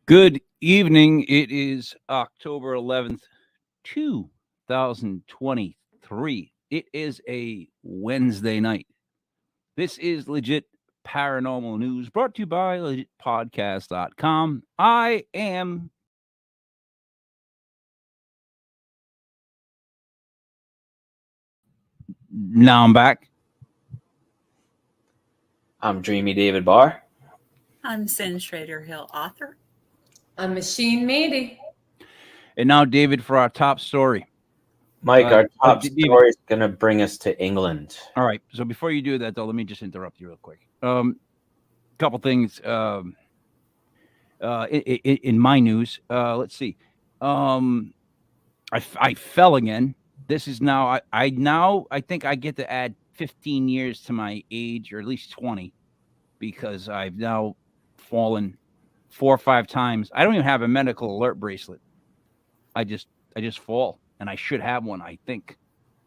Good evening. It is October 11th, 2023. It is a Wednesday night. This is Legit Paranormal News brought to you by legitpodcast.com. I am now I'm back. I'm Dreamy David Barr. I'm Cyn Shrader Hill Author. I'm Machine Mandy. And now David for our top story. Mike, our top David. story is going to bring us to England. All right. So before you do that, though, let me just interrupt you real quick. Couple things. In my news, let's see. I fell again. This is now. I think I get to add 15 years to my age, or at least 20, because I've now fallen 4 or 5 times. I don't even have a medical alert bracelet. I just fall, and I should have one, I think,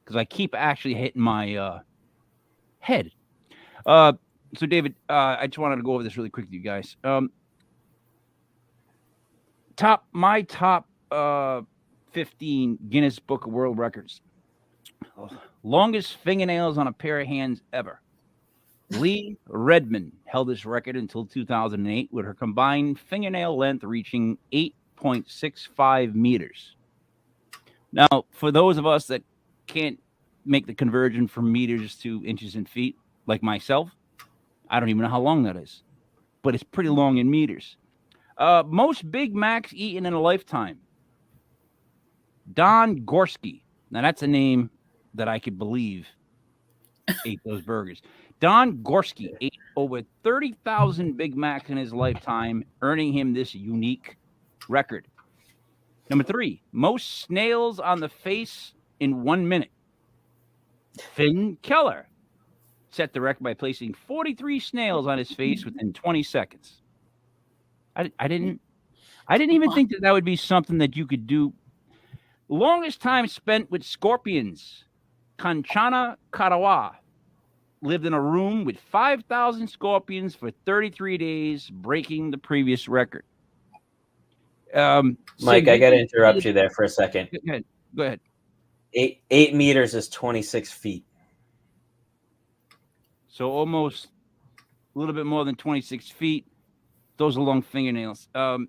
because I keep actually hitting my head. So David, I just wanted to go over this really quick with you guys. My top 15 Guinness Book of World Records. Longest fingernails on a pair of hands ever. Lee Redmond held this record until 2008 with her combined fingernail length reaching 8.65 meters. Now, for those of us that can't make the conversion from meters to inches and feet, like myself, I don't even know how long that is, but it's pretty long in meters. Most Big Macs eaten in a lifetime. Don Gorski. Now, that's a name that I could believe ate those burgers. Don Gorski ate over 30,000 Big Macs in his lifetime, earning him this unique record. Number 3, most snails on the face in 1 minute. Finn Keller set the record by placing 43 snails on his face within 20 seconds. I didn't even think that would be something that you could do. Longest time spent with scorpions. Kanchana Karawa lived in a room with 5,000 scorpions for 33 days, breaking the previous record. Mike, I got to interrupt you there for a second. Go ahead. 8 meters is 26 feet. So almost a little bit more than 26 feet. Those are long fingernails. But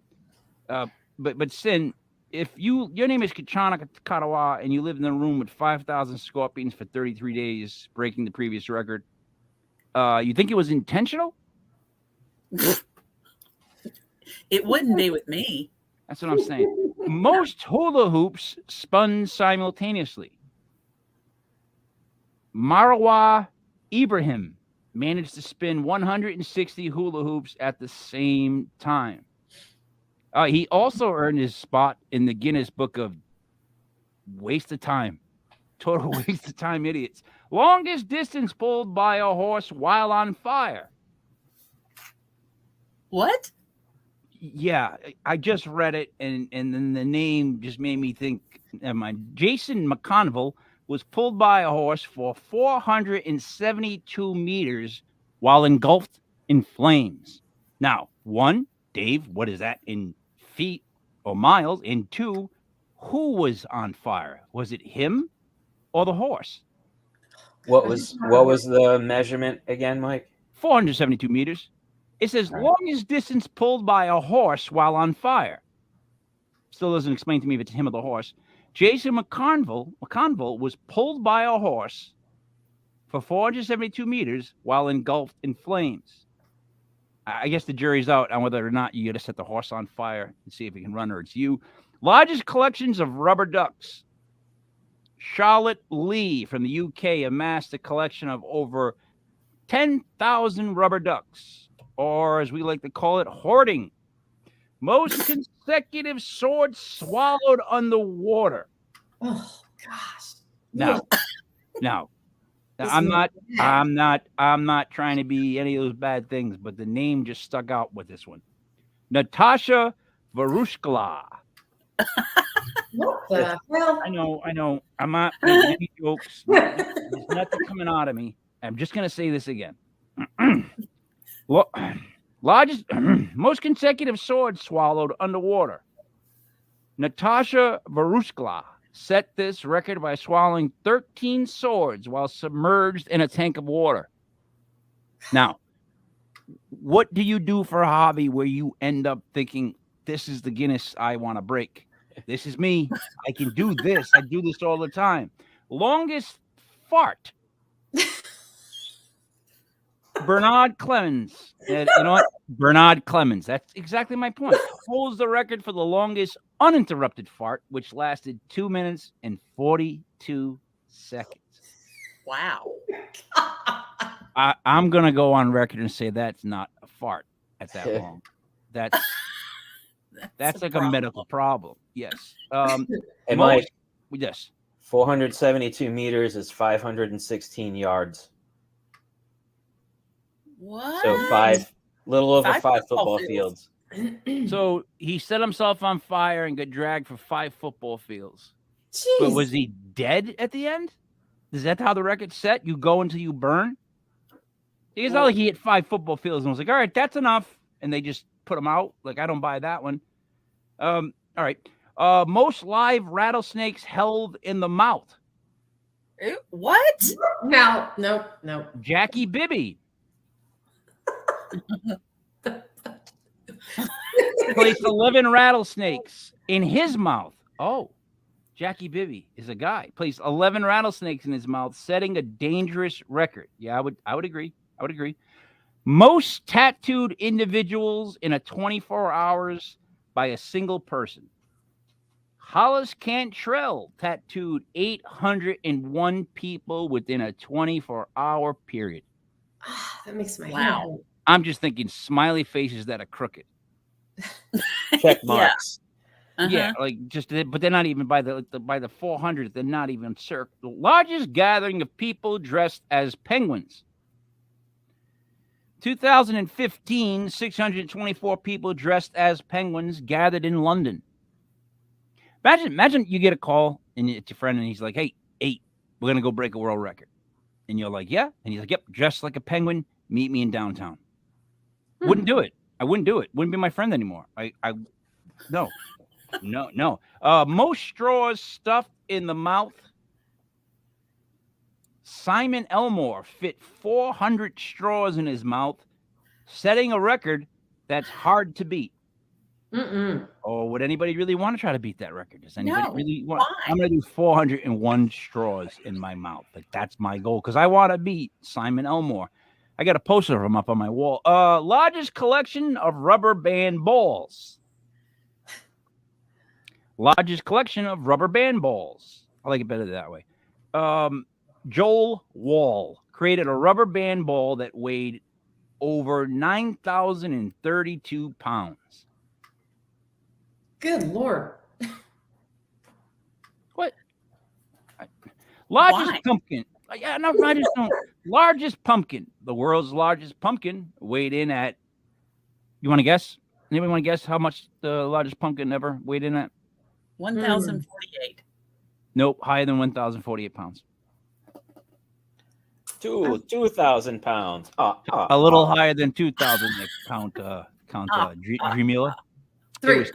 Cyn, if your name is Kanchana Karawa and you live in a room with 5,000 scorpions for 33 days, breaking the previous record, you think it was intentional? It wouldn't be with me. That's what I'm saying. Most hula hoops spun simultaneously. Marwa Ibrahim managed to spin 160 hula hoops at the same time. He also earned his spot in the Guinness Book of Waste of Time. Total waste of time, idiots. Longest distance pulled by a horse while on fire. What? Yeah, I just read it, and then the name just made me think. Never mind. Jason McConville was pulled by a horse for 472 meters while engulfed in flames. Now, 1, Dave, what is that in feet or miles? And 2, who was on fire? Was it him or the horse? What was the measurement again, Mike? 472 meters. It says longest distance pulled by a horse while on fire. Still doesn't explain to me if it's him or the horse. Jason McConville was pulled by a horse for 472 meters while engulfed in flames. I guess the jury's out on whether or not you got to set the horse on fire and see if it can run or it's you. Largest collections of rubber ducks. Charlotte Lee from the UK amassed a collection of over 10,000 rubber ducks, or as we like to call it, hoarding. Most consecutive swords swallowed underwater. Oh gosh. Now, I'm not trying to be any of those bad things, but the name just stuck out with this one. Natasha Varushkala. What the hell? I know. I'm not making any jokes. There's nothing coming out of me. I'm just going to say this again. Largest, most consecutive swords swallowed underwater. Natasha Varuskla set this record by swallowing 13 swords while submerged in a tank of water. Now, what do you do for a hobby where you end up thinking, this is the Guinness I want to break? This is me. I can do this. I do this all the time. Longest fart. Bernard Clemens. You know what? Bernard Clemens. That's exactly my point. Holds the record for the longest uninterrupted fart, which lasted 2 minutes and 42 seconds. Wow. I'm going to go on record and say that's not a fart at that long. That's like a medical problem. Yes. Hey, Mike, Yes. 472 meters is 516 yards. What? So little over Five five football football fields. So he set himself on fire and got dragged for 5 football fields. Jeez. But was he dead at the end? Is that how the record's set? You go until you burn? It's not like he hit 5 football fields and was like, all right, that's enough. And they just put him out. Like, I don't buy that one. All right. Most live rattlesnakes held in the mouth. What? No. Jackie Bibby. Placed 11 rattlesnakes in his mouth. Oh, Jackie Bibby is a guy. Placed 11 rattlesnakes in his mouth, setting a dangerous record. Yeah, I would agree. Most tattooed individuals in a 24 hours by a single person. Hollis Cantrell tattooed 801 people within a 24-hour period. That makes my Wow. I'm just thinking smiley faces that are crooked. Check marks. Uh-huh. Yeah, like but they're not even by the 400. They're not even circled. The largest gathering of people dressed as penguins. 2015, 624 people dressed as penguins gathered in London. Imagine you get a call and it's your friend and he's like, hey, we're going to go break a world record. And you're like, yeah. And he's like, yep, dressed like a penguin. Meet me in downtown. Wouldn't do it. I wouldn't do it. Wouldn't be my friend anymore. No. Most straws stuffed in the mouth. Simon Elmore fit 400 straws in his mouth, setting a record that's hard to beat. Or would anybody really want to try to beat that record? Does anybody really want? Why? I'm going to do 401 straws in my mouth. Like, that's my goal because I want to beat Simon Elmore. I got a poster of him up on my wall. Largest collection of rubber band balls. Largest collection of rubber band balls. I like it better that way. Joel Wall created a rubber band ball that weighed over 9,032 pounds. Good Lord. What? Largest Why? pumpkin. Yeah, no, I just don't. Largest pumpkin. The world's largest pumpkin weighed in at. You want to guess? Anybody want to guess how much the largest pumpkin ever weighed in at? 1,048. Nope, higher than 1,048 pounds. 2,000 pounds. A little higher than 2,000. Count Dreamy. 3.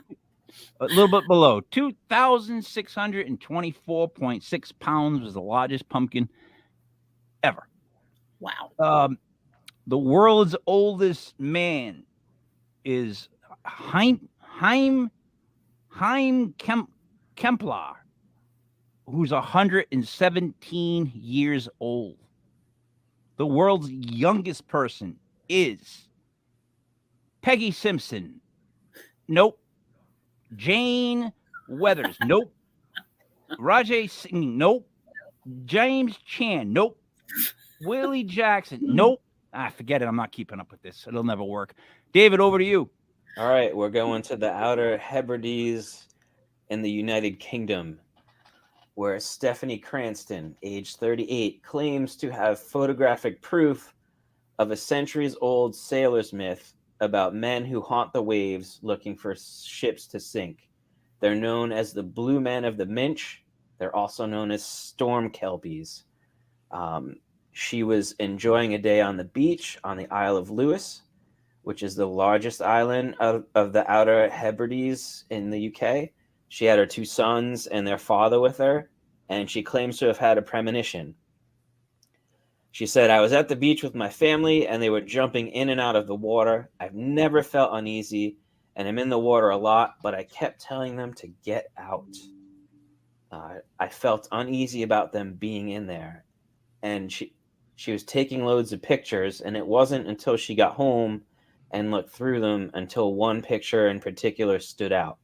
A little bit below. 2,624.6 pounds was the largest pumpkin ever. Wow. The world's oldest man is Haim Kempler, who's 117 years old. The world's youngest person is Peggy Simpson. Nope. Jane Weathers. Nope. Rajay Singh. Nope. James Chan. Nope. Willie Jackson. Nope. Forget it. I'm not keeping up with this. It'll never work. David, over to you. All right, we're going to the Outer Hebrides in the United Kingdom, where Stephanie Cranston, age 38, claims to have photographic proof of a centuries-old sailor's myth about men who haunt the waves looking for ships to sink. They're known as the Blue Men of the Minch. They're also known as storm kelpies. She was enjoying a day on the beach on the Isle of Lewis which is the largest island of the Outer Hebrides in the UK. She had her 2 sons and their father with her, and she claims to have had a premonition. She said, "I was at the beach with my family, and they were jumping in and out of the water. I've never felt uneasy, and I'm in the water a lot, but I kept telling them to get out. I felt uneasy about them being in there." And she was taking loads of pictures, and it wasn't until she got home and looked through them until one picture in particular stood out.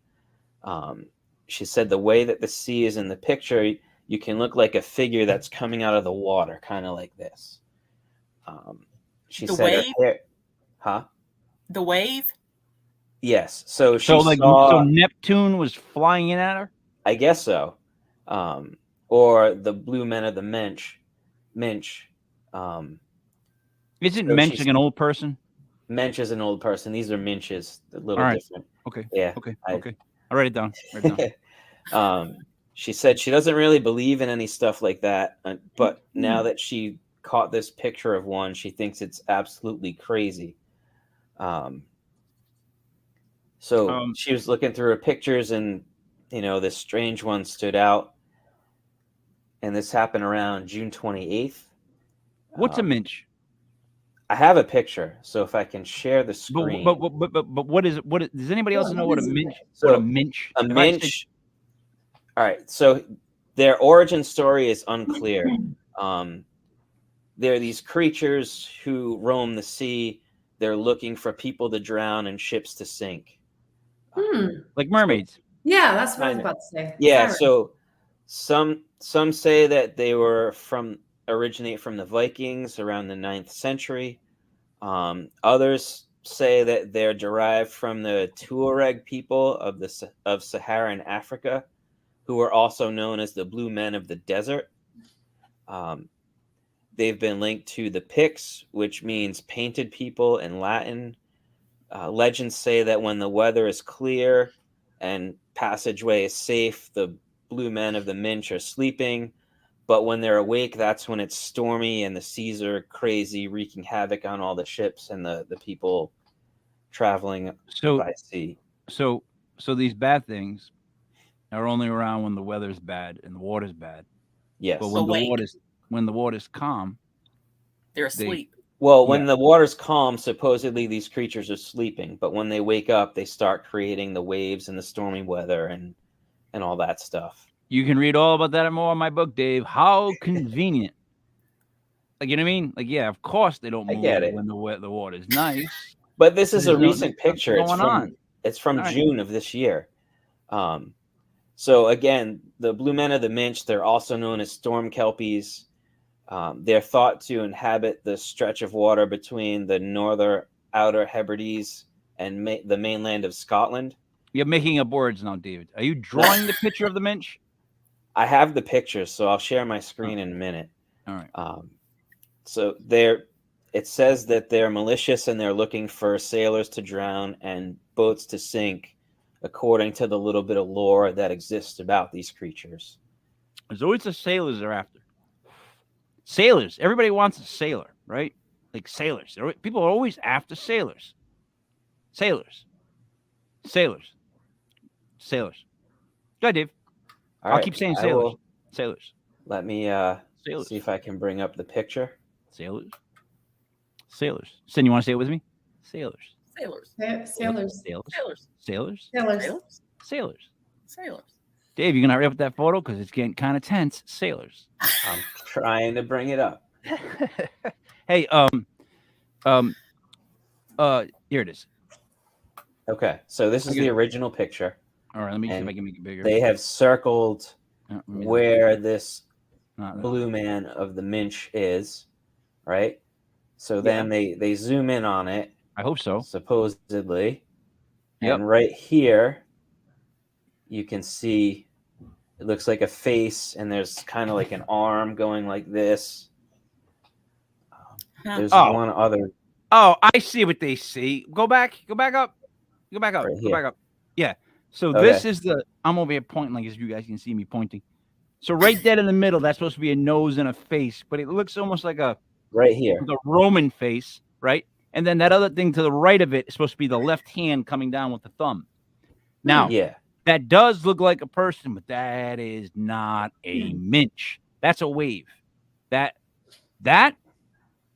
She said the way that the sea is in the picture, you can look like a figure that's coming out of the water, kind of like this. She The said her wave? hair, huh? The wave? Yes. So she So like, saw, so Neptune was flying in at her. I guess so, or the blue men of the Minch. Isn't So Mensch she's- like an old person? Mensch is an old person. These are Minches, a little All right. different. Okay. Yeah. Okay. I- Okay. I'll write it down. Write it down. She said she doesn't really believe in any stuff like that, but now that she caught this picture of one, she thinks it's absolutely crazy. So she was looking through her pictures, and this strange one stood out. And this happened around June 28th. What's a Mensch? I have a picture, so if I can share the screen. But what is it? Does anybody else know what a Mensch? So, what a Mensch? A Minch. All right, so their origin story is unclear. There are these creatures who roam the sea. They're looking for people to drown and ships to sink. Like mermaids. Yeah, that's what I was about to say. Yeah, Sirens. so some say that they were originate from the Vikings around the 9th century. Others say that they're derived from the Tuareg people of Saharan Africa, who are also known as the Blue Men of the Desert. They've been linked to the Picts, which means painted people in Latin. Legends say that when the weather is clear and passageway is safe, the Blue Men of the Minch are sleeping. But when they're awake, that's when it's stormy and the seas are crazy, wreaking havoc on all the ships and the people traveling by sea. So these bad things are only around when the weather's bad and the water's bad. Yes. But when the water's calm, they're asleep. When the water's calm, supposedly these creatures are sleeping. But when they wake up, they start creating the waves and the stormy weather and all that stuff. You can read all about that and more in my book, Dave. How convenient. Like, you know what I mean? Like, yeah, of course they don't move when the water's nice. But this is a recent picture. It's from right. June of this year. So again, the Blue Men of the Minch, they're also known as storm kelpies. They're thought to inhabit the stretch of water between the northern Outer Hebrides and the mainland of Scotland. You're making up words now, David. Are you drawing the picture of the Minch? I have the pictures, so I'll share my screen in a minute. All right. So it says that they're malicious and they're looking for sailors to drown and boats to sink, according to the little bit of lore that exists about these creatures. There's always the sailors they're after. Sailors. Everybody wants a sailor, right? Like sailors. People are always after sailors. Sailors. Sailors. Sailors. Go ahead, Dave. I'll keep saying sailors. Sailors. Let me see if I can bring up the picture. Sailors. Sailors. Cyn, you want to say it with me? Sailors. Sailors. Sailors. Sailors. Sailors. Sailors. Sailors. Sailors. Dave, you gonna hurry up with that photo because it's getting kind of tense. Sailors. I'm trying to bring it up. Hey, here it is. Okay, so this is the original picture. All right, let me see if I can make it bigger. They have circled where this Blue Man of the Minch is, right? So then they zoom in on it. I hope so. Supposedly. Yep. And right here, you can see it looks like a face, and there's kind of like an arm going like this. There's one other. Oh, I see what they see. Go back up. Right go back up. Yeah. So this is I'm over here pointing like as you guys can see me pointing. So right dead in the middle, that's supposed to be a nose and a face, but it looks almost like right here, the Roman face, right? and then that other thing to the right of it is supposed to be the left hand coming down with the thumb. Now, Yeah. that does look like a person, but that is not a minch. That's a wave. That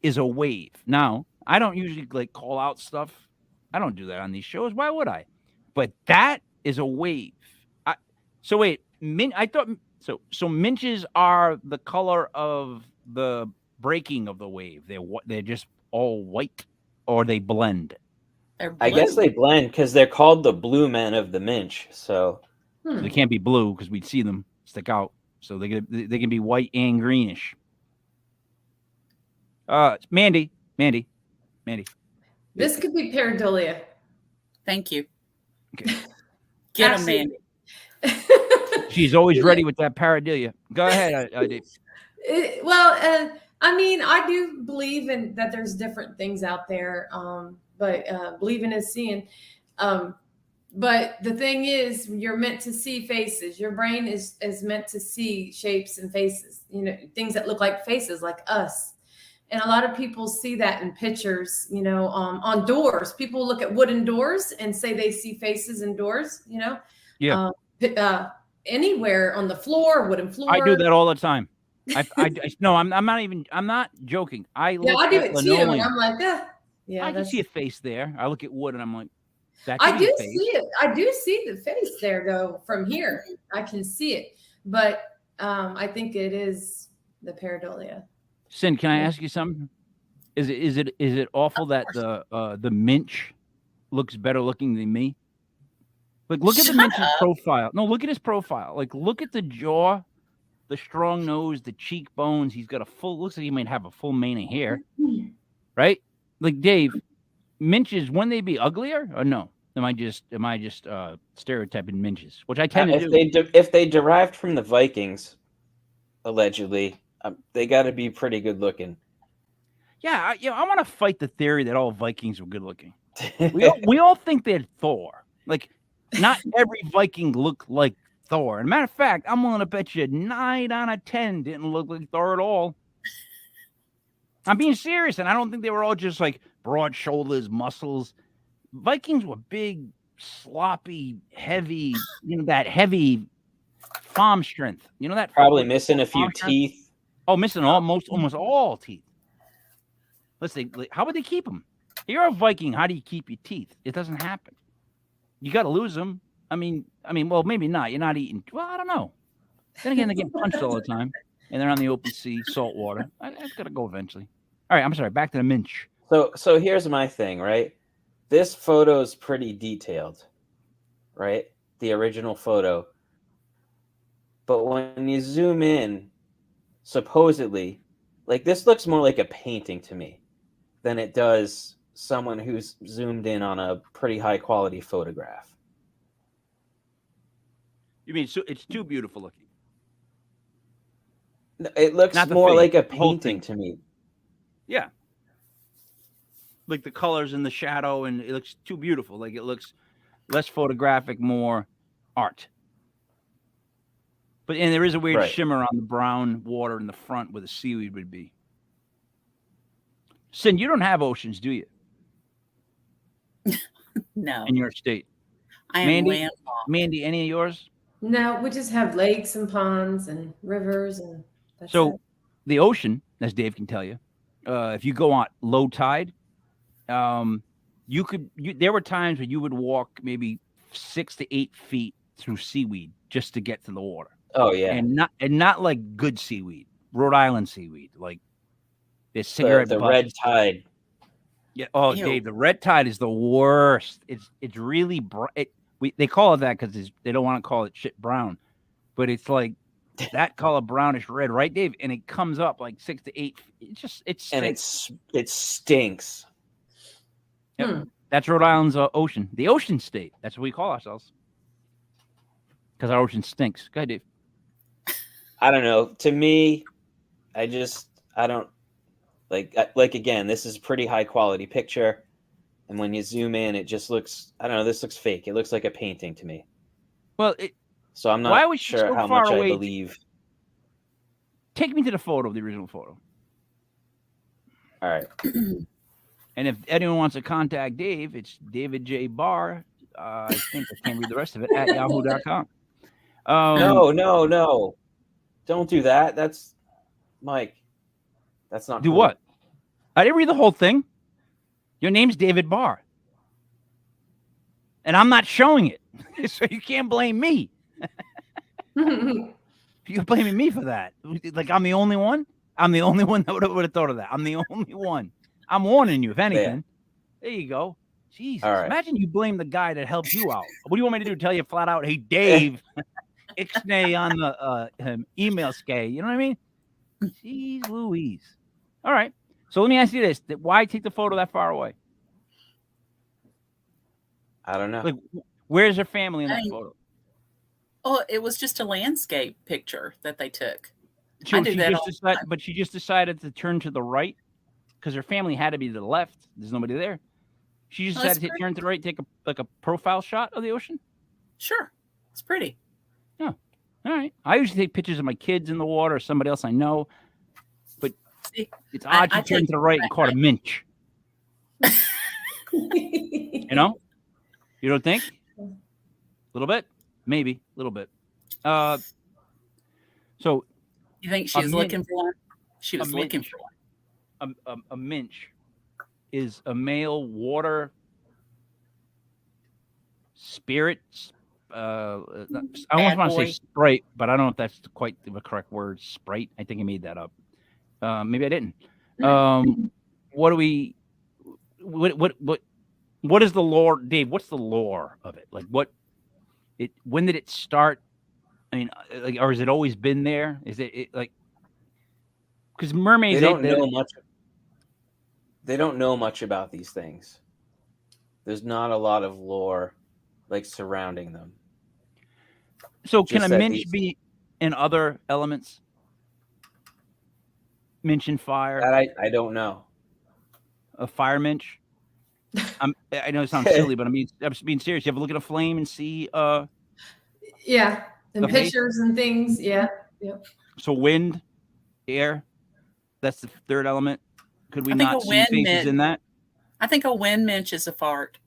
is a wave. Now, I don't usually like call out stuff. I don't do that on these shows. Why would I? But that is a wave. So wait, I thought so. So minches are the color of the breaking of the wave. They're just all white, or they blend. I guess they blend because they're called the blue men of the Minch. So they can't be blue because we'd see them stick out. So they can be white and greenish. Mandy. This could be pareidolia. Thank you. Okay. Get him, Mandy. She's always ready with that pareidolia. Go ahead, Dave. I mean, I do believe in that there's different things out there, but believing is seeing. But the thing is, you're meant to see faces. Your brain is meant to see shapes and faces, things that look like faces, like us. And a lot of people see that in pictures, on doors. People look at wooden doors and say they see faces in doors, Yeah. Anywhere on the floor, wooden floor. I do that all the time. No, I'm not joking. I do it too. And I'm like, I can see a face there. I look at wood and I'm like, I do see it. I do see the face there though. From here, I can see it. But I think it is the pareidolia. Cyn, can I ask you something? Is it awful that the Minch looks better looking than me? Like, look at the Minch's profile. No, look at his profile. Like, look at the jaw, the strong nose, the cheekbones. He's got looks like he might have a full mane of hair, right? Like, Dave, Minches, wouldn't they be uglier or no? Am I just stereotyping Minches, which I tend to do? If they derived from the Vikings, allegedly, they got to be pretty good looking. Yeah, I want to fight the theory that all Vikings were good looking. We all think they're Thor. Like, not every Viking looked like Thor. And matter of fact, I'm willing to bet you 9 out of 10 didn't look like Thor at all. I'm being serious, and I don't think they were all just like broad shoulders, muscles. Vikings were big, sloppy, heavy. That heavy farm strength. That probably missing a few teeth. Oh, missing almost all teeth. Let's see. How would they keep them? You're a Viking. How do you keep your teeth? It doesn't happen. You got to lose them. I mean, well, maybe not. You're not eating. Well, I don't know. Then again, they get punched all the time, and they're on the open sea, salt water. I've got to go eventually. All right, I'm sorry. Back to the Minch. So here's my thing, right? This photo is pretty detailed, right? The original photo. But when you zoom in, supposedly, like, this looks more like a painting to me than it does someone who's zoomed in on a pretty high quality photograph. You mean so it's too beautiful looking? It looks more like a painting to me. Yeah. Like the colors and the shadow, and it looks too beautiful. Like, it looks less photographic, more art. And there is a weird shimmer on the brown water in the front where the seaweed would be. Cyn, you don't have oceans, do you? No. In your state. I am landlocked. Mandy, any of yours? No, we just have lakes and ponds and rivers, and that's it. The ocean, as Dave can tell you, if you go on low tide, there were times where you would walk maybe 6 to 8 feet through seaweed just to get to the water. Oh yeah, and not like good seaweed, Rhode Island seaweed, like this cigarette. The red tide. Yeah. Oh, ew. Dave, the red tide is the worst. It's really bright. They call it that because they don't want to call it shit brown, but it's like that color, brownish red, right, Dave? And it comes up like 6 to 8. It stinks. Yep. That's Rhode Island's ocean, the ocean state. That's what we call ourselves because our ocean stinks. Go ahead, Dave. I don't know. To me, I don't like again, this is a pretty high quality picture. And when you zoom in, it just looks, I don't know, this looks fake. It looks like a painting to me. Well, so I'm not sure how much I believe. Take me to the photo, the original photo. All right. And if anyone wants to contact Dave, it's David J. Barr. I think I can't read the rest of it at yahoo.com. No. Don't do that. That's Mike. That's not Do cool. what? I didn't read the whole thing. Your name's David Barr. And I'm not showing it. So you can't blame me. You're blaming me for that. Like I'm the only one? I'm the only one that would have thought of that. I'm the only one. I'm warning you, if anything. There you go. Jesus. All right. Imagine you blame the guy that helped you out. What do you want me to do? Tell you flat out, hey, Dave, ixnay on the email scale. You know what I mean? Jeez Louise. All right. So let me ask you this. Why take the photo that far away? I don't know. Like, where's her family in that photo? Oh, it was just a landscape picture that they took. But she just decided to turn to the right because her family had to be to the left. There's nobody there. She just decided to turn to the right, take a profile shot of the ocean. Sure, it's pretty. Yeah, all right. I usually take pictures of my kids in the water or somebody else I know, but it's odd she turned to the right and caught a minch. You know, you don't think? A little bit, maybe a little bit. So you think she was looking for one? She was looking for one. A minch is a male water spirit. I almost want to say sprite, but I don't know if that's quite the correct word. Sprite. I think I made that up. Maybe I didn't. What is the lore, Dave? What's the lore of it? Like when did it start? I mean, like, or has it always been there? Is it like, because mermaids, they don't know much. They don't know much about these things. There's not a lot of lore like surrounding them. So can a minch be in other elements? Minch and fire? That I don't know. A fire minch? I know it sounds silly, but I'm just being serious. You ever look at a flame and see yeah, and pictures and things. Yeah. Yep. So wind, air, that's the third element. Could we not see faces in that? I think a wind minch is a fart.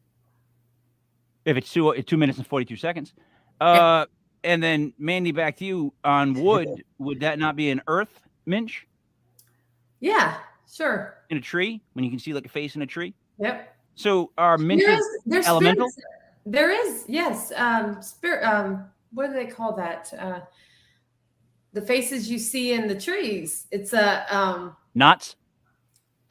If it's 2 minutes and 42 seconds. And then Mandy, back to you on wood. Would that not be an earth minch? Yeah, sure. In a tree, when you can see like a face in a tree? Yep. So are minches elemental? There is, yes. Spirit. What do they call that? The faces you see in the trees. It's a knots.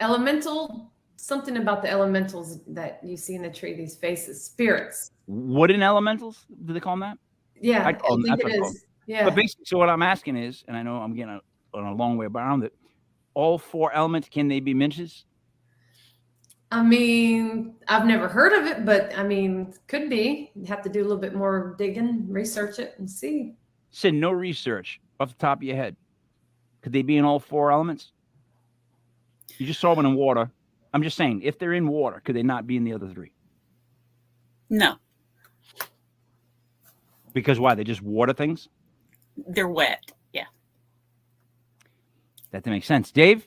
Elemental. Something about the elementals that you see in the tree. These faces, spirits. Wooden elementals? Do they call them that? Yeah, I think it is. Yeah. But basically, so what I'm asking is, and I know I'm getting on a long way around it. All 4 elements, can they be minches? I mean, I've never heard of it, but I mean, could be. You have to do a little bit more digging, research it, and see. Cyn, no research off the top of your head. Could they be in all 4 elements? You just saw one in water. I'm just saying, if they're in water, could they not be in the other 3? No. Because why? They just water things? They're wet. Yeah. That makes sense. Dave,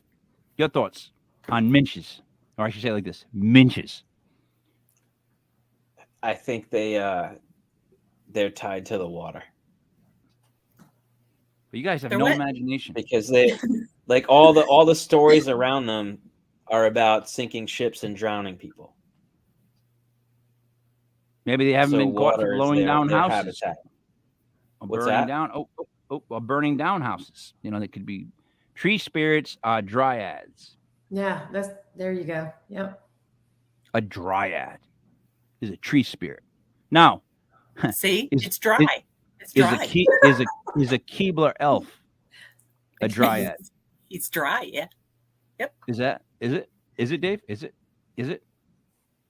your thoughts on minches? Or I should say it like this, minches. I think they're tied to the water. But you guys have no imagination. Because they like all the stories around them are about sinking ships and drowning people. Maybe they haven't been caught for blowing down houses. What's that? Burning down houses. You know, they could be tree spirits, dryads. Yeah, there you go. Yep. A dryad is a tree spirit. Now, see, it's dry. It's dry. Is a Keebler elf a dryad? It's dry, yeah. Yep. Is it, Dave? Is it?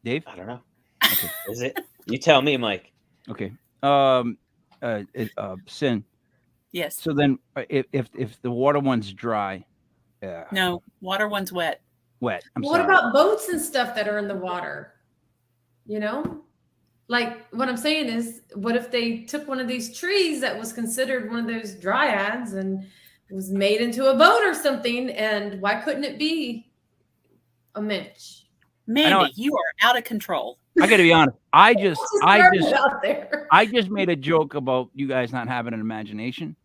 Dave? I don't know. Okay. Is it? You tell me, Mike. Okay. Cyn. Yes. So then, if the water one's dry, no, water one's wet. Wet. What about boats and stuff that are in the water? You know, like what I'm saying is, what if they took one of these trees that was considered one of those dryads and was made into a boat or something? And why couldn't it be a minch? Mandy, you are out of control. I got to be honest. I just made a joke about you guys not having an imagination,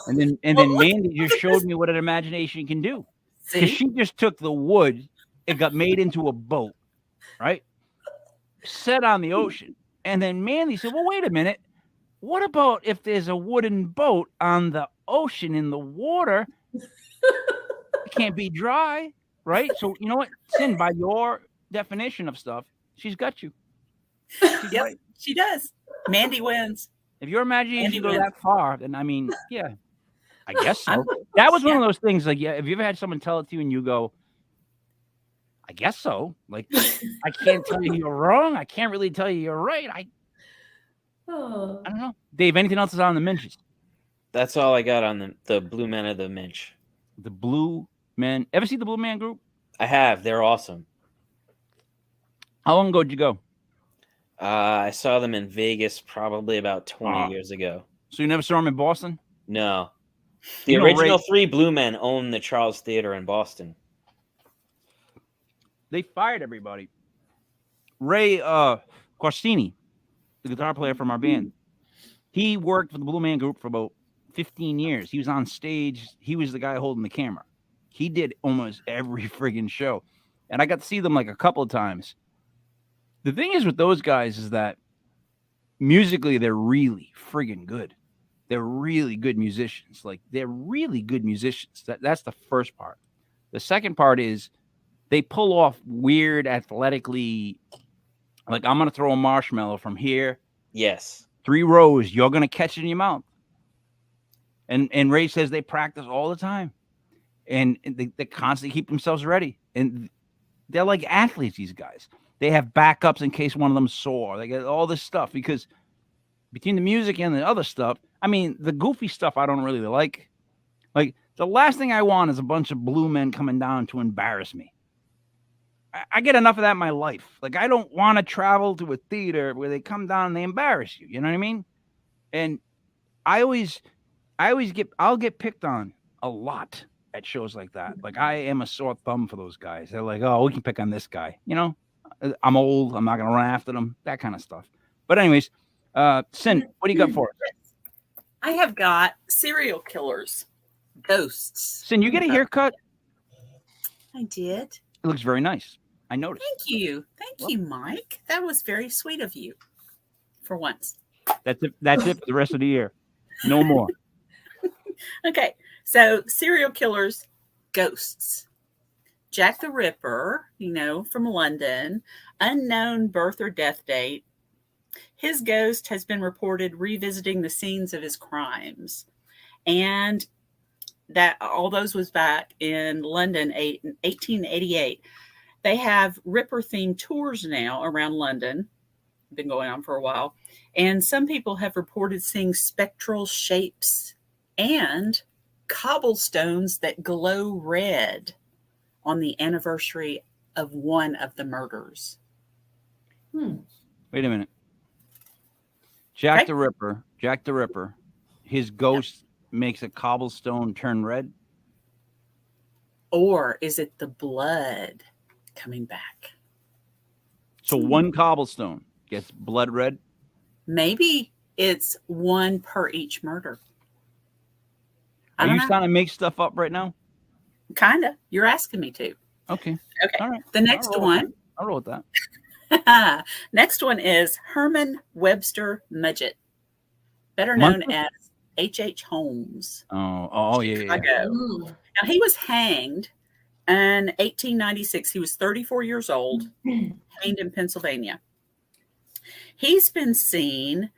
and then Mandy just showed me what an imagination can do. Because she just took the wood, it got made into a boat, right? Set on the ocean, and then Mandy said, "Well, wait a minute. What about if there's a wooden boat on the ocean in the water? It can't be dry, right? So you know what, Cyn, by your definition of stuff, she's got you. She's Yep, right. she does. Mandy wins. If your imagination goes that far, then I mean, yeah, I guess so. I'm- That was one of those things. Like, yeah, have you ever had someone tell it to you and you go, "I guess so." Like, I can't tell you you're wrong. I can't really tell you you're right. I don't know. Dave, anything else is on the Minches? That's all I got on the Blue Men of the Minch. The Blue Men. Ever see the Blue Man Group? I have. They're awesome. How long ago did you go? I saw them in Vegas probably about 20 years ago. So you never saw them in Boston? No. The original three Blue Men owned the Charles Theater in Boston. They fired everybody. Ray Corsini, the guitar player from our band, he worked for the Blue Man Group for about 15 years. He was on stage. He was the guy holding the camera. He did almost every friggin' show. And I got to see them like a couple of times. The thing is with those guys is that musically, they're really friggin' good. They're really good musicians. Like, they're really good musicians. That's the first part. The second part is they pull off weird athletically, like, I'm going to throw a marshmallow from here. Yes. 3 rows. You're going to catch it in your mouth. And Ray says they practice all the time. And they constantly keep themselves ready. And they're like athletes, these guys. They have backups in case one of them's sore. They get all this stuff because between the music and the other stuff, I mean, the goofy stuff I don't really like. Like, the last thing I want is a bunch of blue men coming down to embarrass me. I get enough of that in my life. Like, I don't want to travel to a theater where they come down and they embarrass you. You know what I mean? And I'll get picked on a lot at shows like that. Like, I am a sore thumb for those guys. They're like, "Oh, we can pick on this guy." You know, I'm old. I'm not going to run after them. That kind of stuff. But anyways, Cyn, what do you got for us? I have got serial killers, ghosts. Cyn, you get a haircut? I did. It looks very nice. I noticed. Thank you. Thank you, Mike. That was very sweet of you for once. That's it for the rest of the year. No more. Okay. So serial killers, ghosts. Jack the Ripper, from London, unknown birth or death date. His ghost has been reported revisiting the scenes of his crimes. And that all those was back in London in 1888. They have Ripper-themed tours now around London. Been going on for a while. And some people have reported seeing spectral shapes and cobblestones that glow red on the anniversary of one of the murders. Wait a minute. Jack the Ripper, his ghost makes a cobblestone turn red? Or is it the blood coming back? So one cobblestone gets blood red? Maybe it's one per each murder. Are you trying to make stuff up right now? Kind of. You're asking me to. Okay. Okay. All right. The next one. I'll roll with that. Next one is Herman Webster Mudgett, better known as H.H. Holmes. Oh, yeah. Now, he was hanged in 1896. He was 34 years old, hanged in Pennsylvania. He's been seen,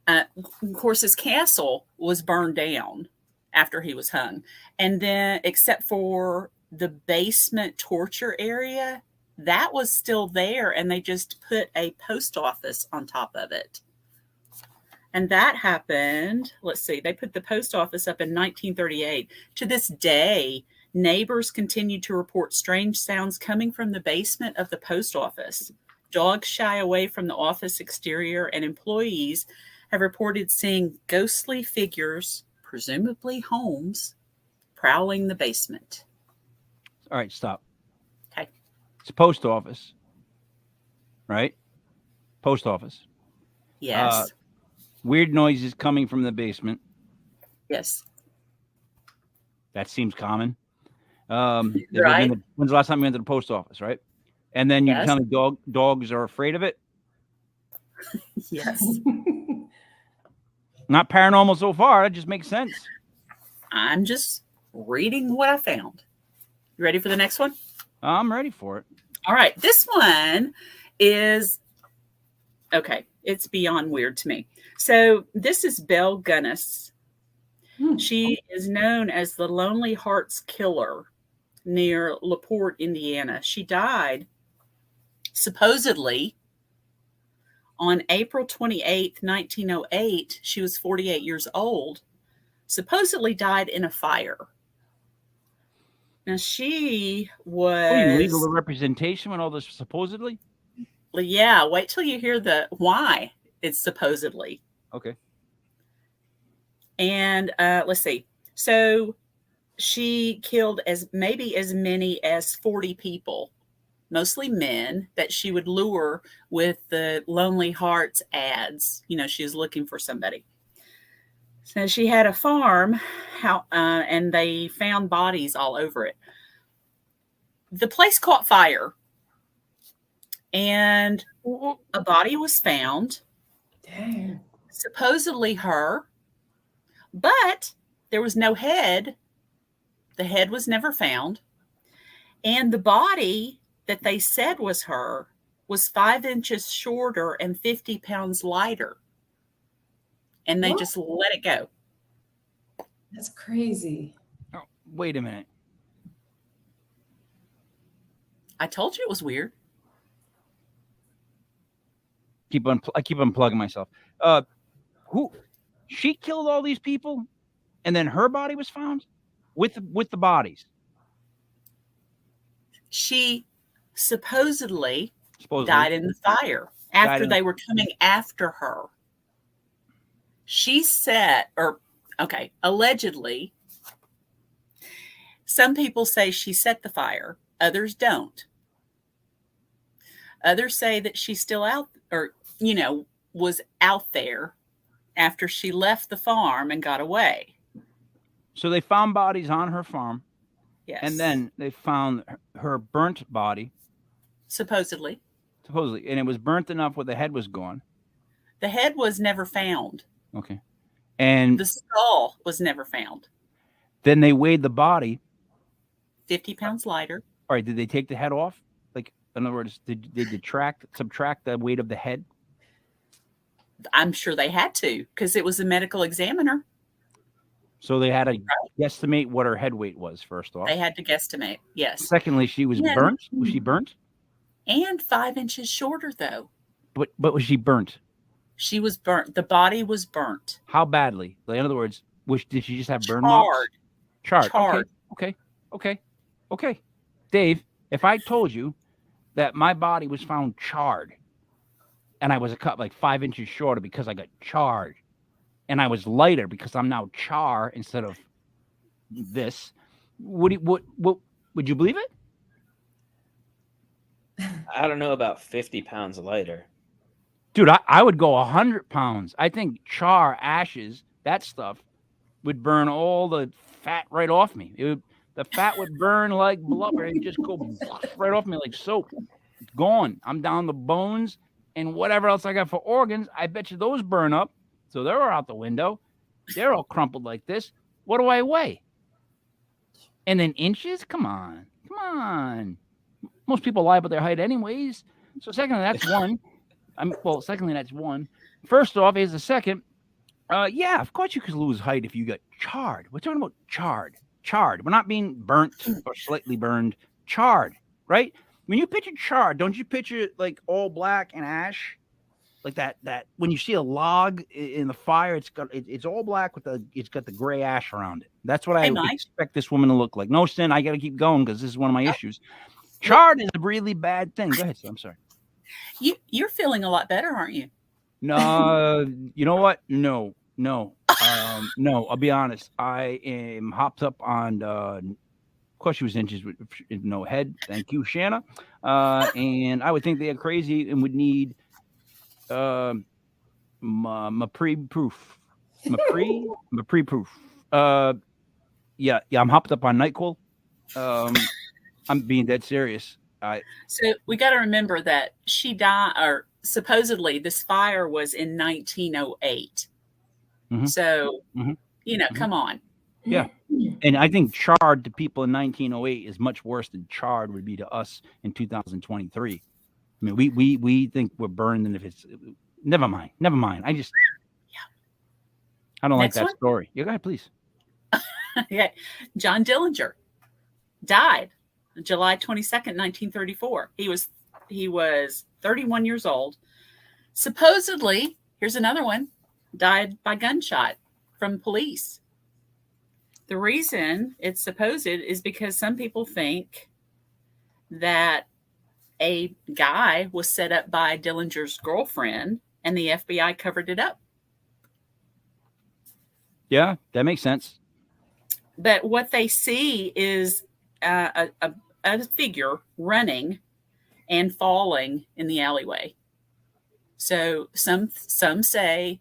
of course, his castle was burned down after he was hung. And then, except for the basement torture area, that was still there, and they just put a post office on top of it. And that happened, let's see, they put the post office up in 1938. To this day, neighbors continue to report strange sounds coming from the basement of the post office. Dogs shy away from the office exterior, and employees have reported seeing ghostly figures, presumably Holmes, prowling the basement. All right, stop. Okay. It's a post office, right? Post office. Yes. Weird noises coming from the basement. Yes. That seems common. Right. When's the last time you went to the post office, right? And then you Yes. tell me dogs are afraid of it. Yes. Not paranormal so far. It just makes sense. I'm just reading what I found. You ready for the next one? I'm ready for it. All right. This one is okay. It's beyond weird to me. So this is Belle Gunnis. She is known as the Lonely Hearts Killer near LaPorte, Indiana. She died supposedly on April 28th, 1908. She was 48 years old. Supposedly died in a fire. Now she was legal representation when all this supposedly. Yeah, wait till you hear the why it's supposedly. Okay. And let's see. So she killed maybe as many as 40 people, mostly men, that she would lure with the Lonely Hearts ads. You know, she was looking for somebody. So she had a farm, and they found bodies all over it. The place caught fire, and a body was found. Dang. Supposedly her, but there was no head. The head was never found. And the body that they said was her was 5 inches shorter and 50 pounds lighter. And they just let it go. That's crazy. Oh, wait a minute. I told you it was weird. I keep unplugging myself. Who? She killed all these people, and then her body was found with the bodies. She supposedly died in the fire after they were coming after her. She said, allegedly, some people say she set the fire, others don't. Others say that she's still out, or, was out there after she left the farm and got away. So they found bodies on her farm. Yes. And then they found her burnt body. Supposedly. And it was burnt enough where the head was gone. The head was never found. Okay. And the skull was never found. Then they weighed the body. 50 pounds lighter. All right. Did they take the head off? Like, in other words, did they subtract the weight of the head? I'm sure they had to, because it was a medical examiner. So they had to guesstimate what her head weight was, first off. They had to guesstimate, yes. Secondly, she was burnt. Was she burnt? And 5 inches shorter, though. But was she burnt? She was burnt. The body was burnt. How badly? Like, in other words, did she just have burn marks? Charred. Okay. Dave, if I told you that my body was found charred and I was cut like 5 inches shorter because I got charred, and I was lighter because I'm now char instead of this, would you believe it? I don't know about 50 pounds lighter. Dude, I would go 100 pounds. I think char, ashes, that stuff would burn all the fat right off me. The fat would burn like blubber and just go right off me like soap. It's gone. I'm down the bones and whatever else I got for organs. I bet you those burn up. So they're all out the window. They're all crumpled like this. What do I weigh? And then inches? Come on. Most people lie about their height anyways. So secondly, that's one. Secondly, that's one. First off, here's the second. Yeah, of course you could lose height if you got charred. We're talking about charred. We're not being burnt or slightly burned. Charred, right? When you picture charred, don't you picture like all black and ash? Like that when you see a log in the fire, it's all black it's got the gray ash around it. That's what I expect this woman to look like. No, Cyn, I got to keep going because this is one of my issues. Charred is a really bad thing. Go ahead, Cyn, I'm sorry. You're feeling a lot better, aren't you? No, you know what? No. No, I'll be honest. I am hopped up on Of course, she was inches with no head. Thank you, Shanna. And I would think they are crazy and would need proof. Proof. Yeah, I'm hopped up on NyQuil. I'm being dead serious. So we got to remember that she died, or supposedly this fire was in 1908. So, come on. Yeah. And I think charred to people in 1908 is much worse than charred would be to us in 2023. I mean, we think we're burned, and if it's never mind. I don't like that story. Yeah, go ahead, please. Okay. John Dillinger died July 22nd, 1934. He was 31 years old. Supposedly, here's another one, died by gunshot from police. The reason it's supposed is because some people think that a guy was set up by Dillinger's girlfriend and the FBI covered it up. Yeah, that makes sense. But what they see is a figure running and falling in the alleyway. So some say,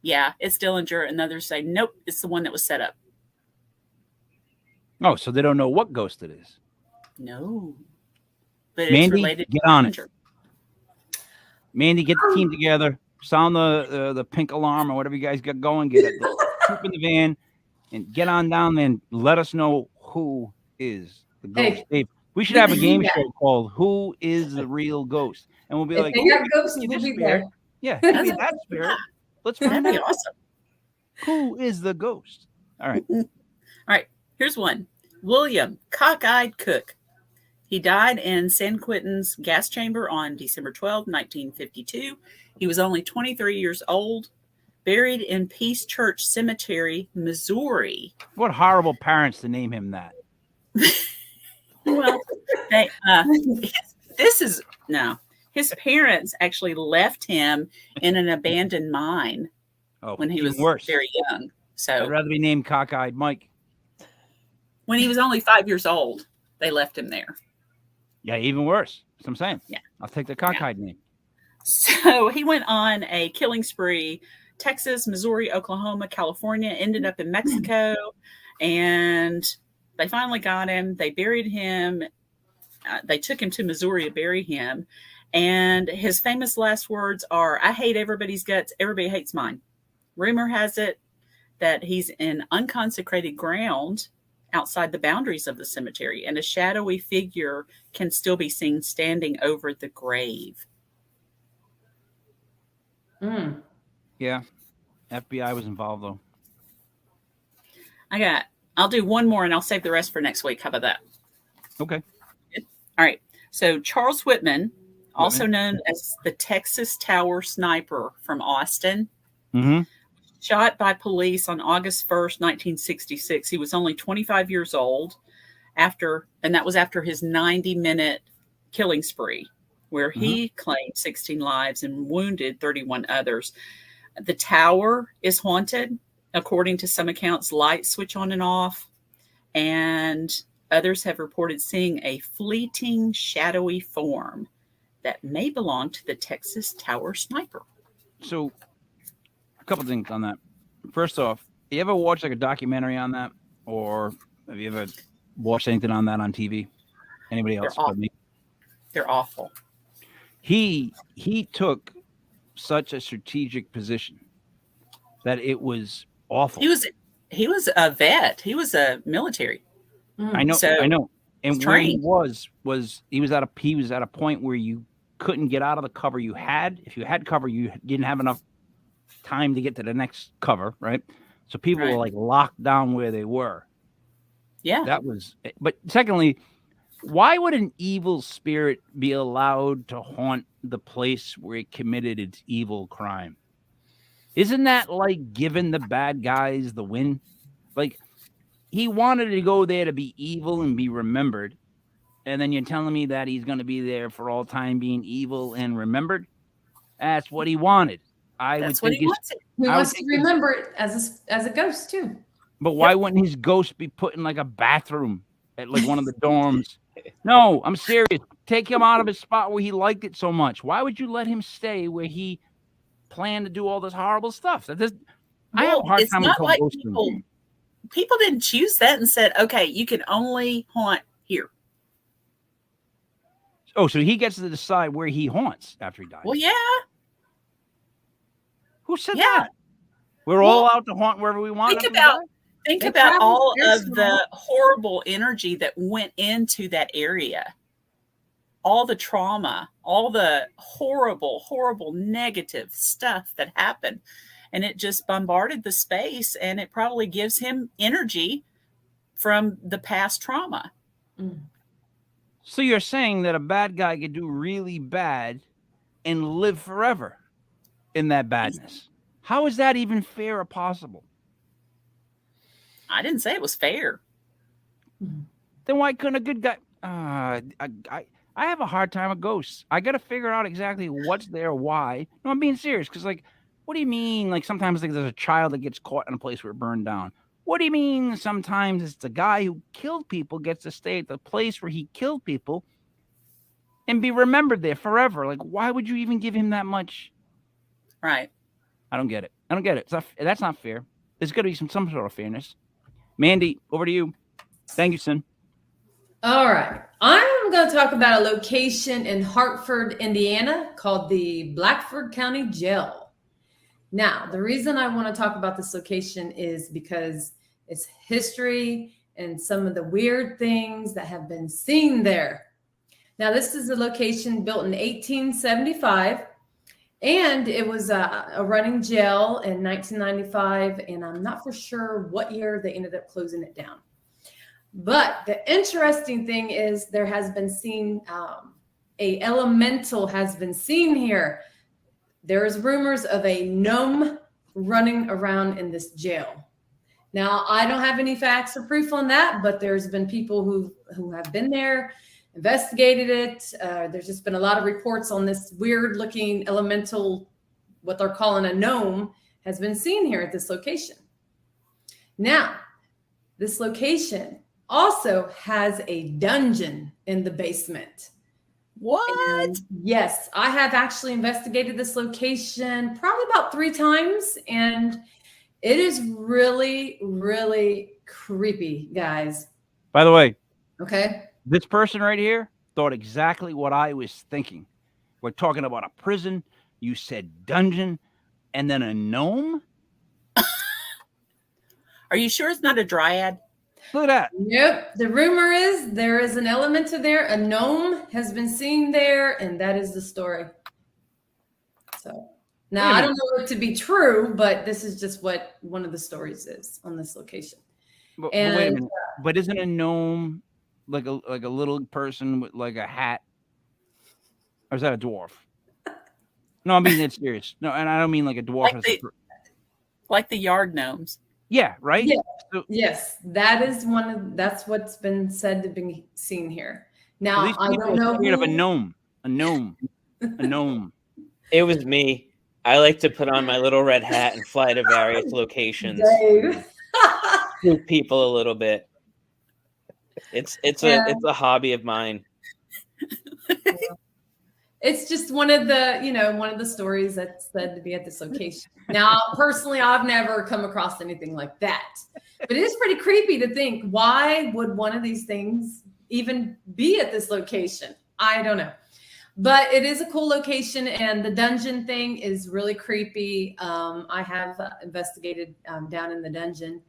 yeah, it's Dillinger, and others say, nope, it's the one that was set up. Oh, so they don't know what ghost it is. No. But Mandy, it's related get to on Dillinger. it. Mandy, get the team together. Sound the pink alarm or whatever you guys got going. Get it. Keep in the van and get on down there and let us know who is the ghost. Hey, Dave, we should have a game show called "Who is the Real Ghost?" And we'll be like, they got ghosts, we'll be there. Yeah, that spirit. Let's find That'd be out. awesome. Who is the ghost? All right. All right. Here's one. William Cockeyed Cook. He died in San Quentin's gas chamber on December 12, 1952. He was only 23 years old, buried in Peace Church Cemetery, Missouri. What horrible parents to name him that. Well, his parents actually left him in an abandoned mine when he was very young. So I'd rather be named Cockeyed Mike. When he was only 5 years old, they left him there. Yeah, even worse. That's what I'm saying. Yeah. I'll take the Cockeyed name. So he went on a killing spree. Texas, Missouri, Oklahoma, California, ended up in Mexico, and they finally got him. They buried him. They took him to Missouri to bury him. And his famous last words are, "I hate everybody's guts. Everybody hates mine." Rumor has it that he's in unconsecrated ground outside the boundaries of the cemetery, and a shadowy figure can still be seen standing over the grave. Yeah. FBI was involved, though. I'll do one more and I'll save the rest for next week. How about that? Okay. All right. So Charles Whitman, also known as the Texas Tower Sniper from Austin, shot by police on August 1st, 1966. He was only 25 years old and that was after his 90-minute killing spree, where he claimed 16 lives and wounded 31 others. The tower is haunted. According to some accounts, lights switch on and off, and others have reported seeing a fleeting, shadowy form that may belong to the Texas Tower Sniper. So, a couple things on that. First off, you ever watch like a documentary on that, or have you ever watched anything on that on TV? Anybody else but me? They're awful. He took such a strategic position that it was awful. He was a vet. He was a military. I know. And where he was he was at a point where you couldn't get out of the cover you had. If you had cover, you didn't have enough time to get to the next cover, right? So people were like locked down where they were. Yeah. But secondly, why would an evil spirit be allowed to haunt the place where it committed its evil crime? Isn't that like giving the bad guys the win? Like, he wanted to go there to be evil and be remembered, and then you're telling me that he's going to be there for all time being evil and remembered? That's what he wanted. That's what he wants. He wants to remember it as a ghost too. But why wouldn't his ghost be put in like a bathroom at like one of the dorms. No, I'm serious. Take him out of his spot where he liked it so much. Why would you let him stay where he planned to do all this horrible stuff? I have a hard it's time with not the whole like ghost thing. people didn't choose that and said, okay, you can only haunt here. Oh, so he gets to decide where he haunts after he dies. Well, yeah. Who said Yeah. that? We're all out to haunt wherever we want. Think after we die? Think They about travel all very of the horrible energy that went into that area. All the trauma, all the horrible, horrible negative stuff that happened. And it just bombarded the space, and it probably gives him energy from the past trauma. So you're saying that a bad guy could do really bad and live forever in that badness? How is that even fair or possible? I didn't say it was fair. Then why couldn't a good guy? I have a hard time with ghosts. I got to figure out exactly what's there, why. No, I'm being serious. Because, like, what do you mean? Like, sometimes like, there's a child that gets caught in a place where it burned down. What do you mean? Sometimes it's the guy who killed people gets to stay at the place where he killed people and be remembered there forever. Like, why would you even give him that much? Right. I don't get it. That's not fair. There's got to be some sort of fairness. Mandy, over to you. Thank you, Cyn. All right. I'm going to talk about a location in Hartford, Indiana called the Blackford County Jail. Now, the reason I want to talk about this location is because it's history and some of the weird things that have been seen there. Now, this is a location built in 1875, and it was a running jail in 1995, and I'm not for sure what year they ended up closing it down. But the interesting thing is there has been seen, a elemental has been seen here. There's rumors of a gnome running around in this jail. Now, I don't have any facts or proof on that, but there's been people who have been there, investigated it. There's just been a lot of reports on this weird looking elemental, what they're calling a gnome, has been seen here at this location. Now, this location also has a dungeon in the basement. What? And yes, I have actually investigated this location probably about 3 times, and it is really, really creepy, guys. By the way, okay, this person right here thought exactly what I was thinking. We're talking about a prison. You said dungeon, and then a gnome. Are you sure it's not a dryad? Look at that. Yep. The rumor is there is an elemental there. A gnome has been seen there, and that is the story. So now I don't know it to be true, but this is just what one of the stories is on this location. But wait a minute. But isn't a gnome like a little person with like a hat? Or is that a dwarf? No, I mean it's serious. No, and I don't mean like a dwarf. Like the yard gnomes. Yeah, right? Yeah. So, yes, that is that's what's been said to be seen here. Now, these people I don't know. Are scared of a gnome. A gnome. A gnome. It was me. I like to put on my little red hat and fly to various locations. Dave. Spook people a little bit. It's a hobby of mine. It's just one of the stories that's said to be at this location. Now, personally, I've never come across anything like that, but it is pretty creepy to think, why would one of these things even be at this location? I don't know, but it is a cool location, and the dungeon thing is really creepy. I have investigated down in the dungeon,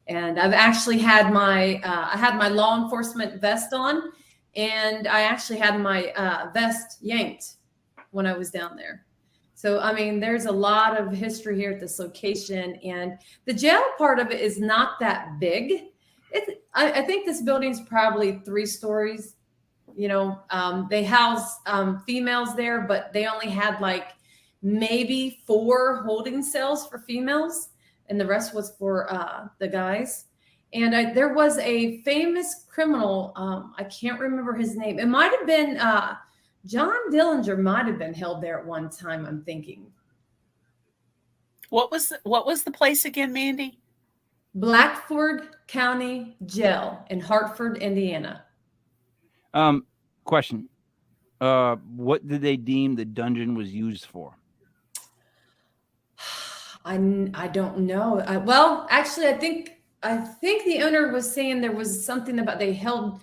and I've actually had I had my law enforcement vest on. And I actually had my vest yanked when I was down there. So, I mean, there's a lot of history here at this location. And the jail part of it is not that big. I think this building's probably 3 stories. They house females there, but they only had like maybe 4 holding cells for females. And the rest was for the guys. And there was a famous criminal. I can't remember his name. It might have been John Dillinger. Might have been held there at one time, I'm thinking. What was the place again, Mandy? Blackford County Jail in Hartford, Indiana. Question. What did they deem the dungeon was used for? I don't know. Well, actually, I think the owner was saying there was something about they held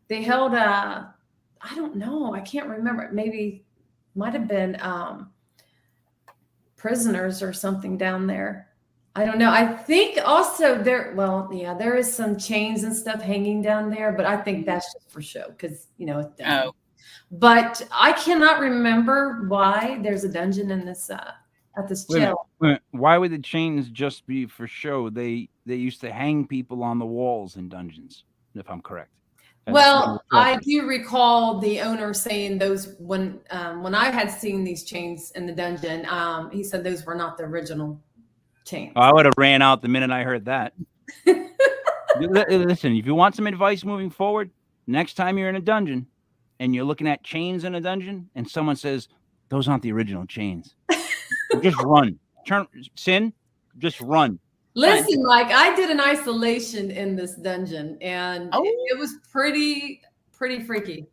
I don't know. I can't remember. Maybe might have been prisoners or something down there. I don't know. I think also there, well, yeah, there is some chains and stuff hanging down there, but I think that's just for show because, it's dungeon. Oh, But I cannot remember why there's a dungeon in this at this Wait a jail. minute. Why would the chains just be for show? They used to hang people on the walls in dungeons, if I'm correct. Well, I do recall the owner saying those when I had seen these chains in the dungeon. He said those were not the original chains. I would have ran out the minute I heard that. Listen, if you want some advice moving forward, next time you're in a dungeon and you're looking at chains in a dungeon and someone says, those aren't the original chains, just run. Cyn, just run. Listen, Mike, I did an isolation in this dungeon and it was pretty freaky.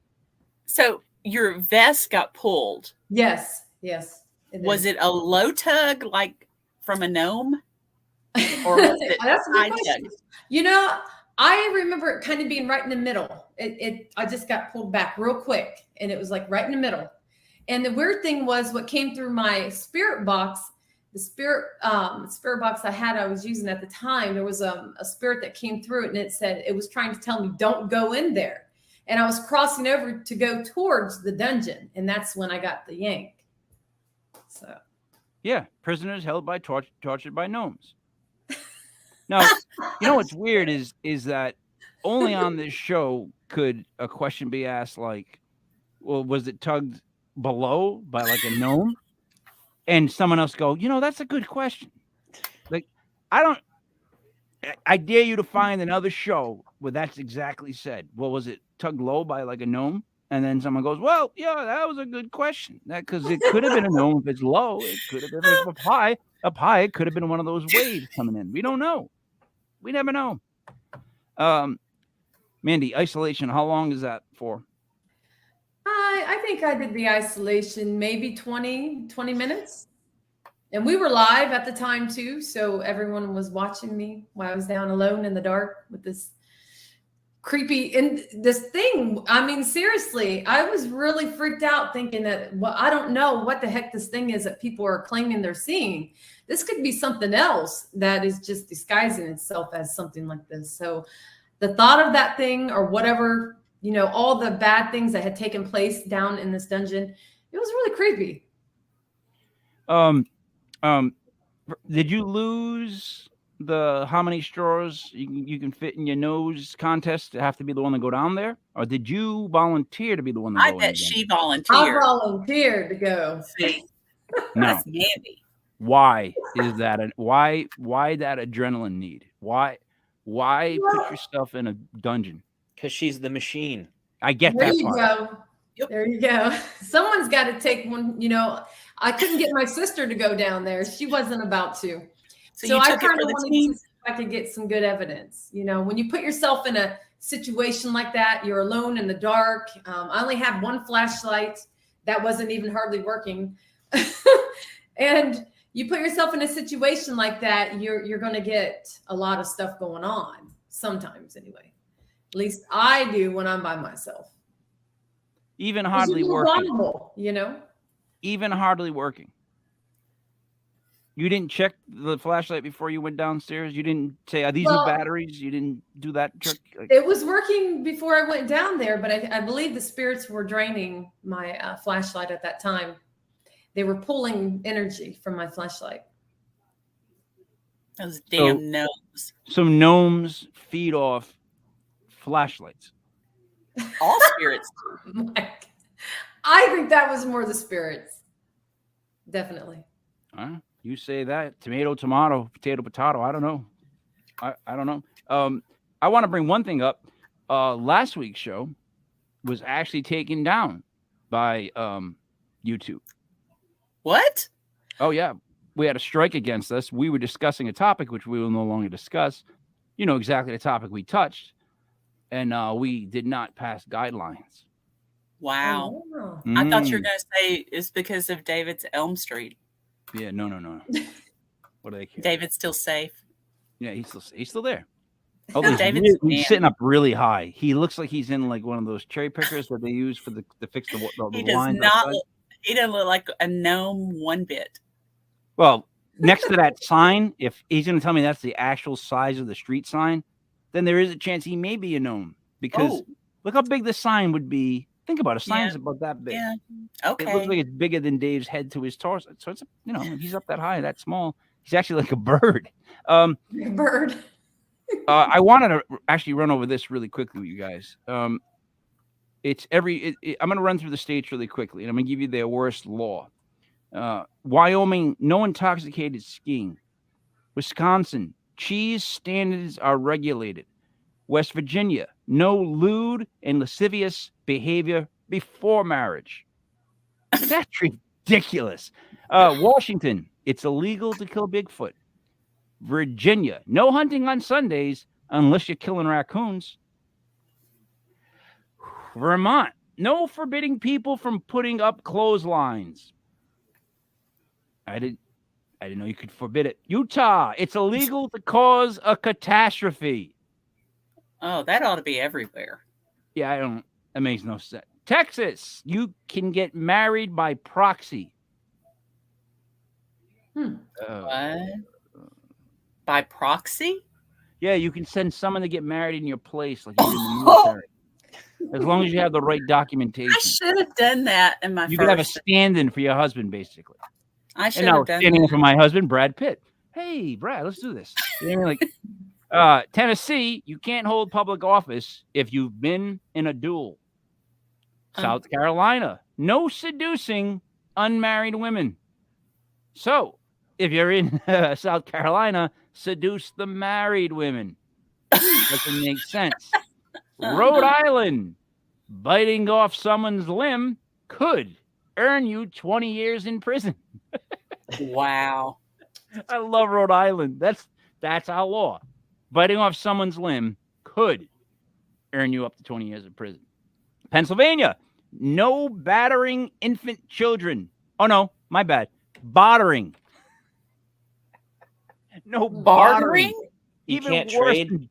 So your vest got pulled. Yes. Was it a low tug like from a gnome? Or was it That's a high good question. tug? I remember it kind of being right in the middle. I just got pulled back real quick and it was like right in the middle. And the weird thing was what came through my spirit box, the spirit box I was using at the time, there was a spirit that came through it and it said, it was trying to tell me, don't go in there. And I was crossing over to go towards the dungeon. And that's when I got the yank. So. Yeah. Prisoners held by tortured by gnomes. Now, what's weird is that only on this show could a question be asked like, well, was it tugged below by like a gnome? And someone else go, that's a good question. Like, I dare you to find another show where that's exactly said. Well, was it tugged low by like a gnome? And then someone goes, well, yeah, that was a good question. Because it could have been a gnome if it's low. It could have been up high. Up high, it could have been one of those waves coming in. We don't know. We never know. Mandy, isolation, how long is that for? I think I did the isolation maybe 20 minutes. And we were live at the time too. So everyone was watching me while I was down alone in the dark with this creepy and this thing. I mean, seriously, I was really freaked out thinking that, well, I don't know what the heck this thing is that people are claiming they're seeing. This could be something else that is just disguising itself as something like this. So the thought of that thing or whatever, all the bad things that had taken place down in this dungeon, it was really creepy. Did you lose the how many straws you can fit in your nose contest to have to be the one to go down there? Or did you volunteer to be the one to go? I bet she volunteered. I volunteered to go. See, no. That's Mandy. Why is that? Why that adrenaline need? Why put yourself in a dungeon? Because she's the machine. I get there that you part. Go. Yep. There you go. Someone's got to take one. I couldn't get my sister to go down there. She wasn't about to. So I kind of wanted to see if I could get some good evidence. When you put yourself in a situation like that, you're alone in the dark. I only had one flashlight that wasn't even hardly working. And you put yourself in a situation like that, you're going to get a lot of stuff going on sometimes anyway. At least I do when I'm by myself. Even hardly working. Vulnerable, Even hardly working. You didn't check the flashlight before you went downstairs? You didn't say, are these new batteries? You didn't do that trick? It was working before I went down there, but I believe the spirits were draining my flashlight at that time. They were pulling energy from my flashlight. Those damn gnomes. So gnomes feed off flashlights. All spirits. I think that was more the spirits. Definitely. You say that. Tomato, tomato, potato, potato. I don't know. I don't know. I want to bring one thing up. Last week's show was actually taken down by YouTube. What? Oh, yeah. We had a strike against us. We were discussing a topic which we will no longer discuss. you know, exactly the topic we touched, and we did not pass guidelines. Wow. Oh, I thought you were Mm. going to say it's because of David's Elm Street. Yeah, no. What do they care? David's still safe. Yeah, he's still there. Although David's he's sitting up really high. He looks like he's in like one of those cherry pickers that they use for to fix the He does lines not. outside. He doesn't look like a gnome one bit. Well, next to that sign, if he's going to tell me that's the actual size of the street sign, then there is a chance he may be a gnome. Because look how big the sign would be. Think about it. A sign's about that big. Yeah. It looks Okay. like it's bigger than Dave's head to his torso. So it's, you know, he's up that high, that small. He's actually like a bird. bird. I wanted to actually run over this really quickly with you guys. I'm going to run through the states really quickly, and I'm going to give you their worst law. Wyoming, no intoxicated skiing. Wisconsin, cheese standards are regulated. West Virginia, no lewd and lascivious behavior before marriage. That's ridiculous. Washington, it's illegal to kill Bigfoot. Virginia, no hunting on Sundays unless you're killing raccoons. Vermont, no forbidding people from putting up clotheslines. I didn't know you could forbid it. Utah, it's illegal to cause a catastrophe. Oh, that ought to be everywhere. Yeah, that makes no sense. Texas, you can get married by proxy. What? By proxy? Yeah, you can send someone to get married in your place, like you did in the military. As long as you have the right documentation. I should have done that in my You first. could have a stand-in for your husband, basically. I should And now, have done standing in that. for my husband, Brad Pitt. Hey, Brad, let's do this. You know what I mean? Like, Tennessee, you can't hold public office if you've been in a duel. South Carolina, no seducing unmarried women. So, if you're in South Carolina, seduce the married women. Doesn't make sense. Rhode Island, biting off someone's limb could earn you 20 years in prison. Wow. I love Rhode Island. That's our law. Biting off someone's limb could earn you up to 20 years in prison. Pennsylvania, no battering infant children. Oh, no, my bad. Bartering. No Bartering? You can't trade?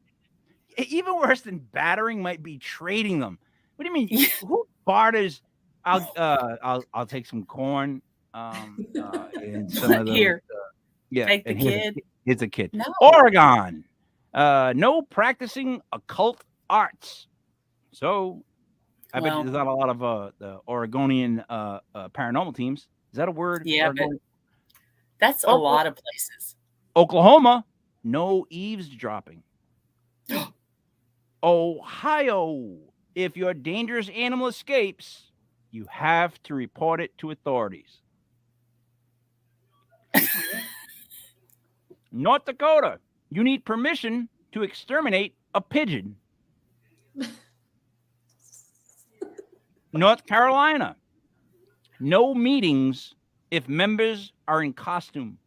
Even worse than battering might be trading them. What do you mean? Who barters? I'll take some corn. And some of those, Here. Yeah. Take the and kid. Here's a kid. No. Oregon. No practicing occult arts. So I bet Well- there's not a lot of the Oregonian paranormal teams. Is that a word? Yeah, but Oregon? that's a lot of places. Oklahoma, no eavesdropping. Ohio, if your dangerous animal escapes, you have to report it to authorities. North Dakota, you need permission to exterminate a pigeon. North Carolina, no meetings if members are in costume.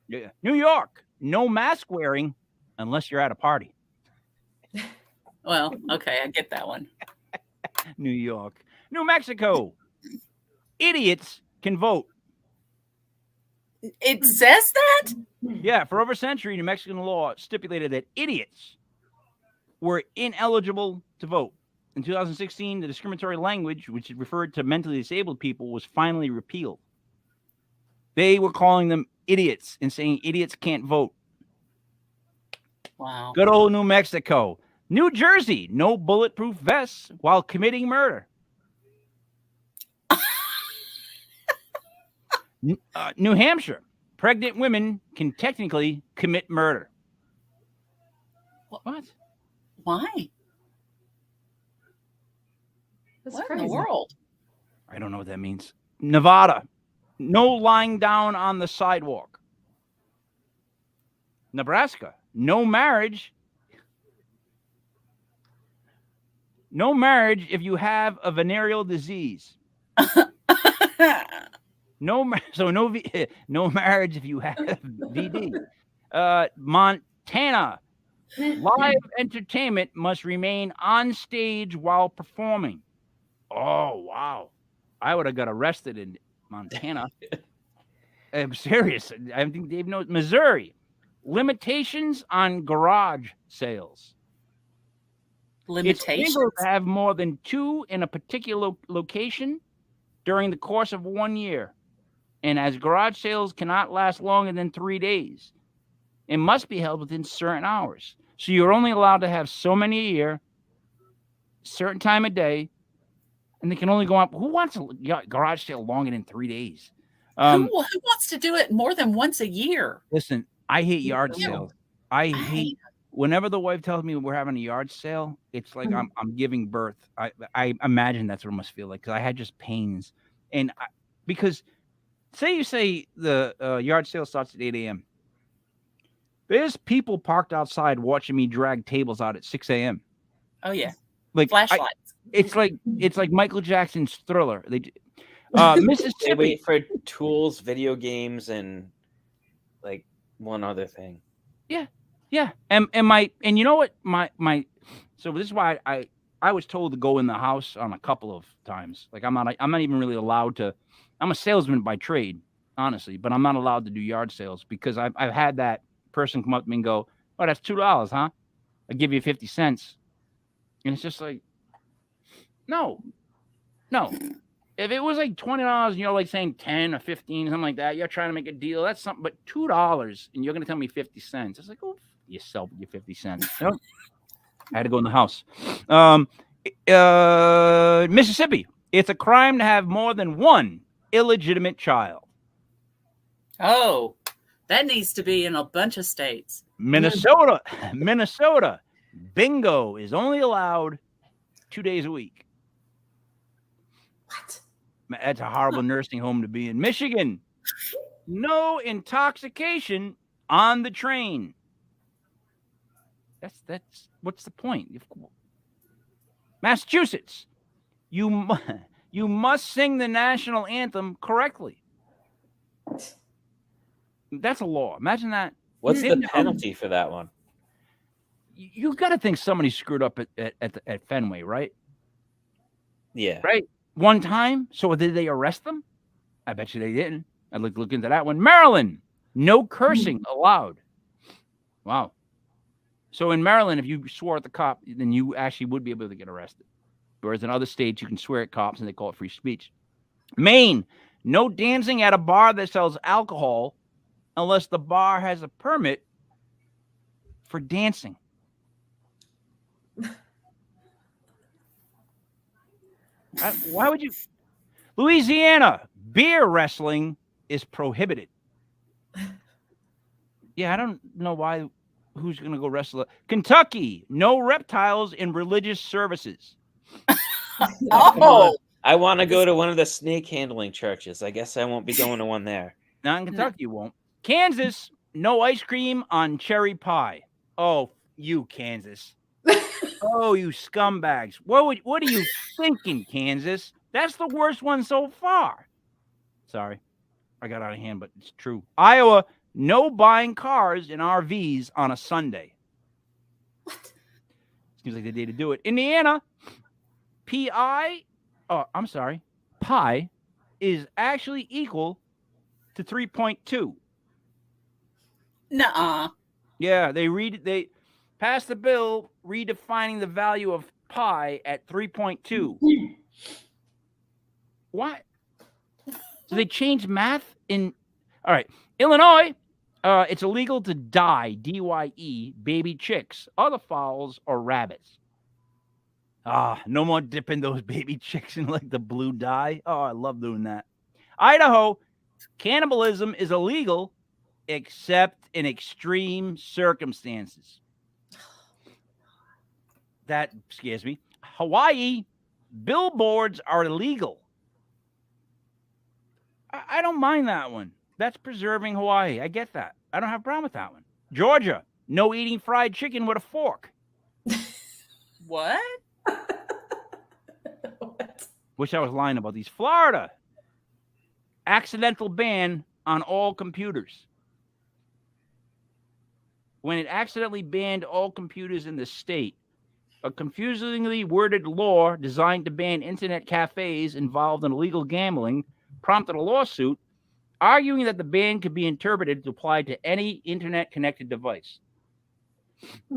Yeah. New York, no mask wearing unless you're at a party. Well, okay, I get that one. New York. New Mexico, idiots can vote. It says that? Yeah, for over a century, New Mexican law stipulated that idiots were ineligible to vote. In 2016, the discriminatory language, which referred to mentally disabled people, was finally repealed. They were calling them idiots and saying idiots can't vote. Wow. Good old New Mexico. New Jersey, no bulletproof vests while committing murder. New Hampshire, pregnant women can technically commit murder. What? Why? That's What crazy. in the world? I don't know what that means. Nevada, no lying down on the sidewalk. Nebraska, no marriage. No marriage if you have a venereal disease. No marriage if you have VD. Montana. Live entertainment must remain on stage while performing. Oh, wow. I would have got arrested in Montana. I'm serious. I think Dave knows. Missouri. Limitations on garage sales. It's Limitations. illegal to have more than 2 in a particular location during the course of 1 year. And as garage sales cannot last longer than 3 days, it must be held within certain hours. So you're only allowed to have so many a year, certain time of day, and they can only go up. Who wants a garage sale longer than 3 days? Who wants to do it more than once a year? Listen, I hate yard No. sales. I hate whenever the wife tells me we're having a yard sale, it's like I'm giving birth. I imagine that's what it must feel like because I had just pains. And because say the yard sale starts at 8 a.m. There's people parked outside watching me drag tables out at 6 a.m. Oh yeah, Like flashlights. It's like Michael Jackson's Thriller. Mississippi. They wait for tools, video games, and like one other thing. Yeah. And you know what? So this is why I was told to go in the house on a couple of times. Like I'm not even really allowed to. I'm a salesman by trade, honestly, but I'm not allowed to do yard sales because I've had that person come up to me and go, "Oh, that's $2, huh? I give you 50 cents." And it's just like, no. If it was like $20 and you're like saying 10 or 15, something like that, you're trying to make a deal. That's something. But $2 and you're going to tell me 50 cents. It's like, oh, yourself with your 50 cents. You know? I had to go in the house. Mississippi. It's a crime to have more than one illegitimate child. Oh, that needs to be in a bunch of states. Minnesota. Bingo is only allowed 2 days a week. What? That's a horrible nursing home to be in. Michigan, no intoxication on the train. That's what's the point? Massachusetts, you must sing the national anthem correctly. That's a law. Imagine that. What's the penalty for that one? You got to think somebody screwed up at Fenway, right? Yeah. Right. One time. So did they arrest them? I bet you they didn't. I'd like to look into that one. Maryland, no cursing allowed. Wow. So in Maryland, if you swore at the cop, then you actually would be able to get arrested. Whereas in other states, you can swear at cops and they call it free speech. Maine, no dancing at a bar that sells alcohol unless the bar has a permit for dancing. Why would you? Louisiana, beer wrestling is prohibited. Yeah, I don't know why. Who's going to go wrestle? Kentucky, no reptiles in religious services. Oh, I want to go to one of the snake handling churches. I guess I won't be going to one there. Not in Kentucky, you won't. Kansas, no ice cream on cherry pie. Oh, you Kansas. Oh, you scumbags. What are you thinking, Kansas? That's the worst one so far. Sorry, I got out of hand, but it's true. Iowa, no buying cars and RVs on a Sunday. What? Seems like the day to do it. Indiana, pi is actually equal to 3.2. nuh-uh. Yeah, they passed the bill redefining the value of pi at 3.2. What? So they changed math in. All right, Illinois. It's illegal to dye, D-Y-E, baby chicks, other fowls, or rabbits. No more dipping those baby chicks in like the blue dye. Oh, I love doing that. Idaho, cannibalism is illegal except in extreme circumstances. That scares me. Hawaii, billboards are illegal. I don't mind that one. That's preserving Hawaii. I get that. I don't have a problem with that one. Georgia, no eating fried chicken with a fork. What? What? Wish I was lying about these. Florida, accidental ban on all computers. when it accidentally banned all computers in the state. A confusingly worded law designed to ban internet cafes involved in illegal gambling prompted a lawsuit arguing that the ban could be interpreted to apply to any internet-connected device.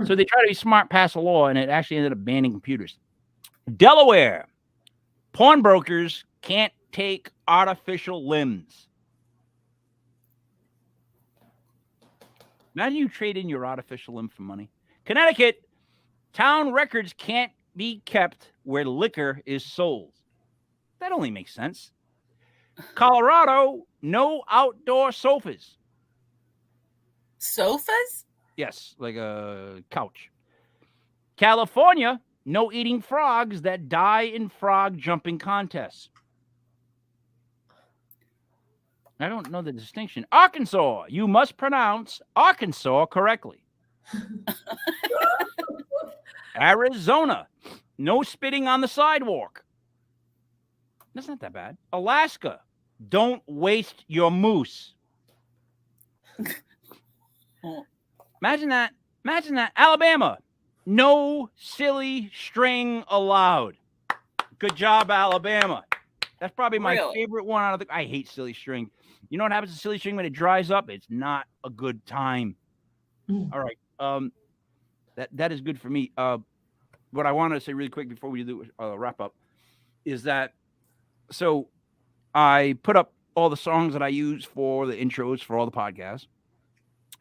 So they tried to be smart, pass a law, and it actually ended up banning computers. Delaware. Pawnbrokers can't take artificial limbs. Imagine you trade in your artificial limb for money. Connecticut. Town records can't be kept where liquor is sold. That only makes sense. Colorado, no outdoor sofas. Sofas? Yes, like a couch. California, no eating frogs that die in frog jumping contests. I don't know the distinction. Arkansas, you must pronounce Arkansas correctly. Arizona, no spitting on the sidewalk. That's not that bad. Alaska, don't waste your moose. Imagine that. Imagine that. Alabama, no silly string allowed. Good job, Alabama. That's probably my favorite one out of the. I hate silly string. You know what happens to silly string when it dries up? It's not a good time. All right. That is good for me. What I wanted to say really quick before we do wrap up is that so I put up all the songs that I use for the intros for all the podcasts,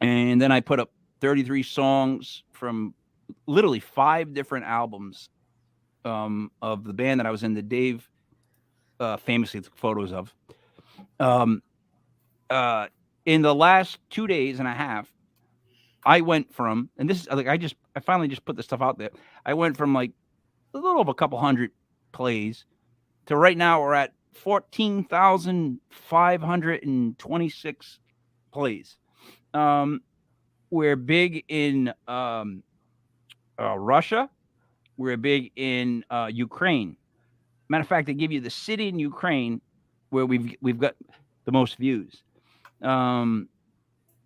and then I put up 33 songs from literally 5 different albums of the band that I was in that Dave famously took photos of. In the last 2 days and a half, I went from, and this is like I finally just put this stuff out there. I went from like a little over a couple hundred plays to right now we're at 14,526 plays. We're big in Russia. We're big in Ukraine. Matter of fact, they give you the city in Ukraine where we've got the most views. I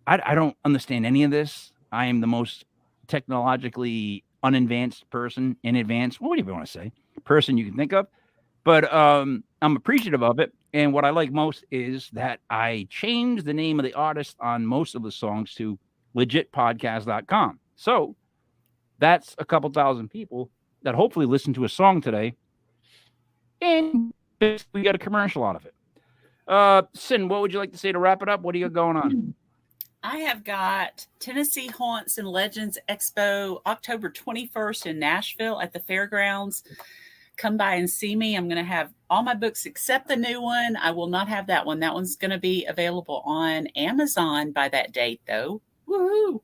don't understand any of this. I am the most technologically unadvanced person in advance. What do you want to say? Person you can think of. But I'm appreciative of it. And what I like most is that I changed the name of the artist on most of the songs to legitpodcast.com. So that's a couple thousand people that hopefully listen to a song today. And we got a commercial out of it. Cyn, what would you like to say to wrap it up? What do you got going on? I have got Tennessee Haunts and Legends Expo October 21st in Nashville at the fairgrounds. Come by and see me. I'm going to have all my books except the new one. I will not have that one. That one's going to be available on Amazon by that date, though. Woohoo!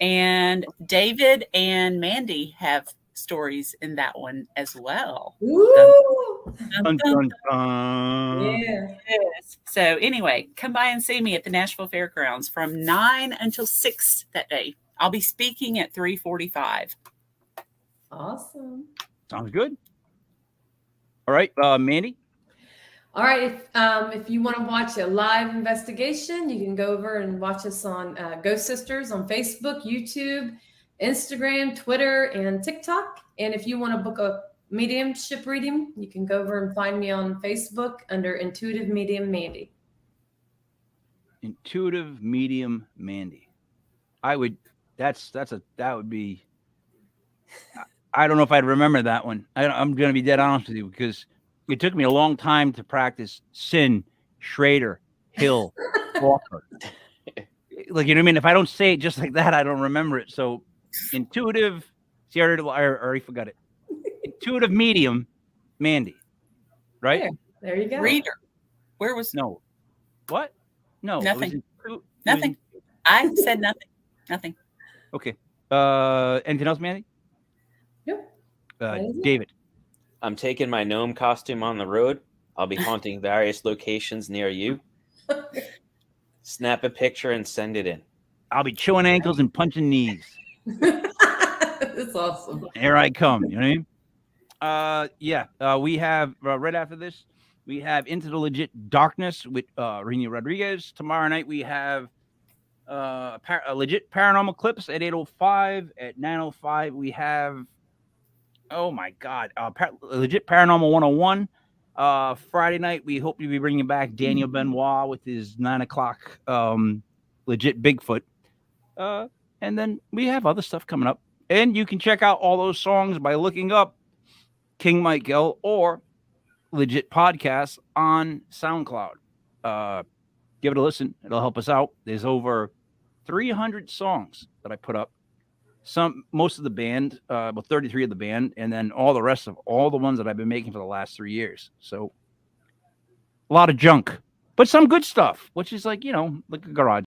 And David and Mandy have stories in that one as well. Woo! Dun, dun, dun. Yeah. Yes. So anyway, come by and see me at the Nashville Fairgrounds from 9 until 6 that day. I'll be speaking at 3:45. Awesome. Sounds good. All right, Mandy. All right. If you want to watch a live investigation, you can go over and watch us on Ghost Sisters on Facebook, YouTube, Instagram, Twitter, and TikTok. And if you want to book a mediumship reading, you can go over and find me on Facebook under Intuitive Medium Mandy. Intuitive Medium Mandy. That would be. I don't know if I'd remember that one. I'm going to be dead honest with you because it took me a long time to practice Cyn Shrader Hill Author. Like, you know what I mean? If I don't say it just like that, I don't remember it. So intuitive. See, I already forgot it. Intuitive Medium Mandy. Right? There you go. Reader. Where was no? What? No. Nothing. Nothing. I said nothing. Nothing. Okay. Anything else, Mandy? Yep. David. I'm taking my gnome costume on the road. I'll be haunting various locations near you. Snap a picture and send it in. I'll be chewing ankles and punching knees. That's awesome. Here I come. You know what I mean? We have right after this, we have Into the Legit Darkness with Renia Rodriguez. Tomorrow night we have Legit Paranormal Clips at 8:05. At 9:05, we have, oh my God, Legit Paranormal 101. Friday night, we hope to be bringing back Daniel Benoit with his 9 o'clock Legit Bigfoot. And then we have other stuff coming up. And you can check out all those songs by looking up King Michael or Legit Podcasts on SoundCloud. Give it a listen. It'll help us out. There's over 300 songs that I put up. Most of the band, about 33 of the band, and then all the rest of all the ones that I've been making for the last 3 years. So a lot of junk, but some good stuff, which is like, like a garage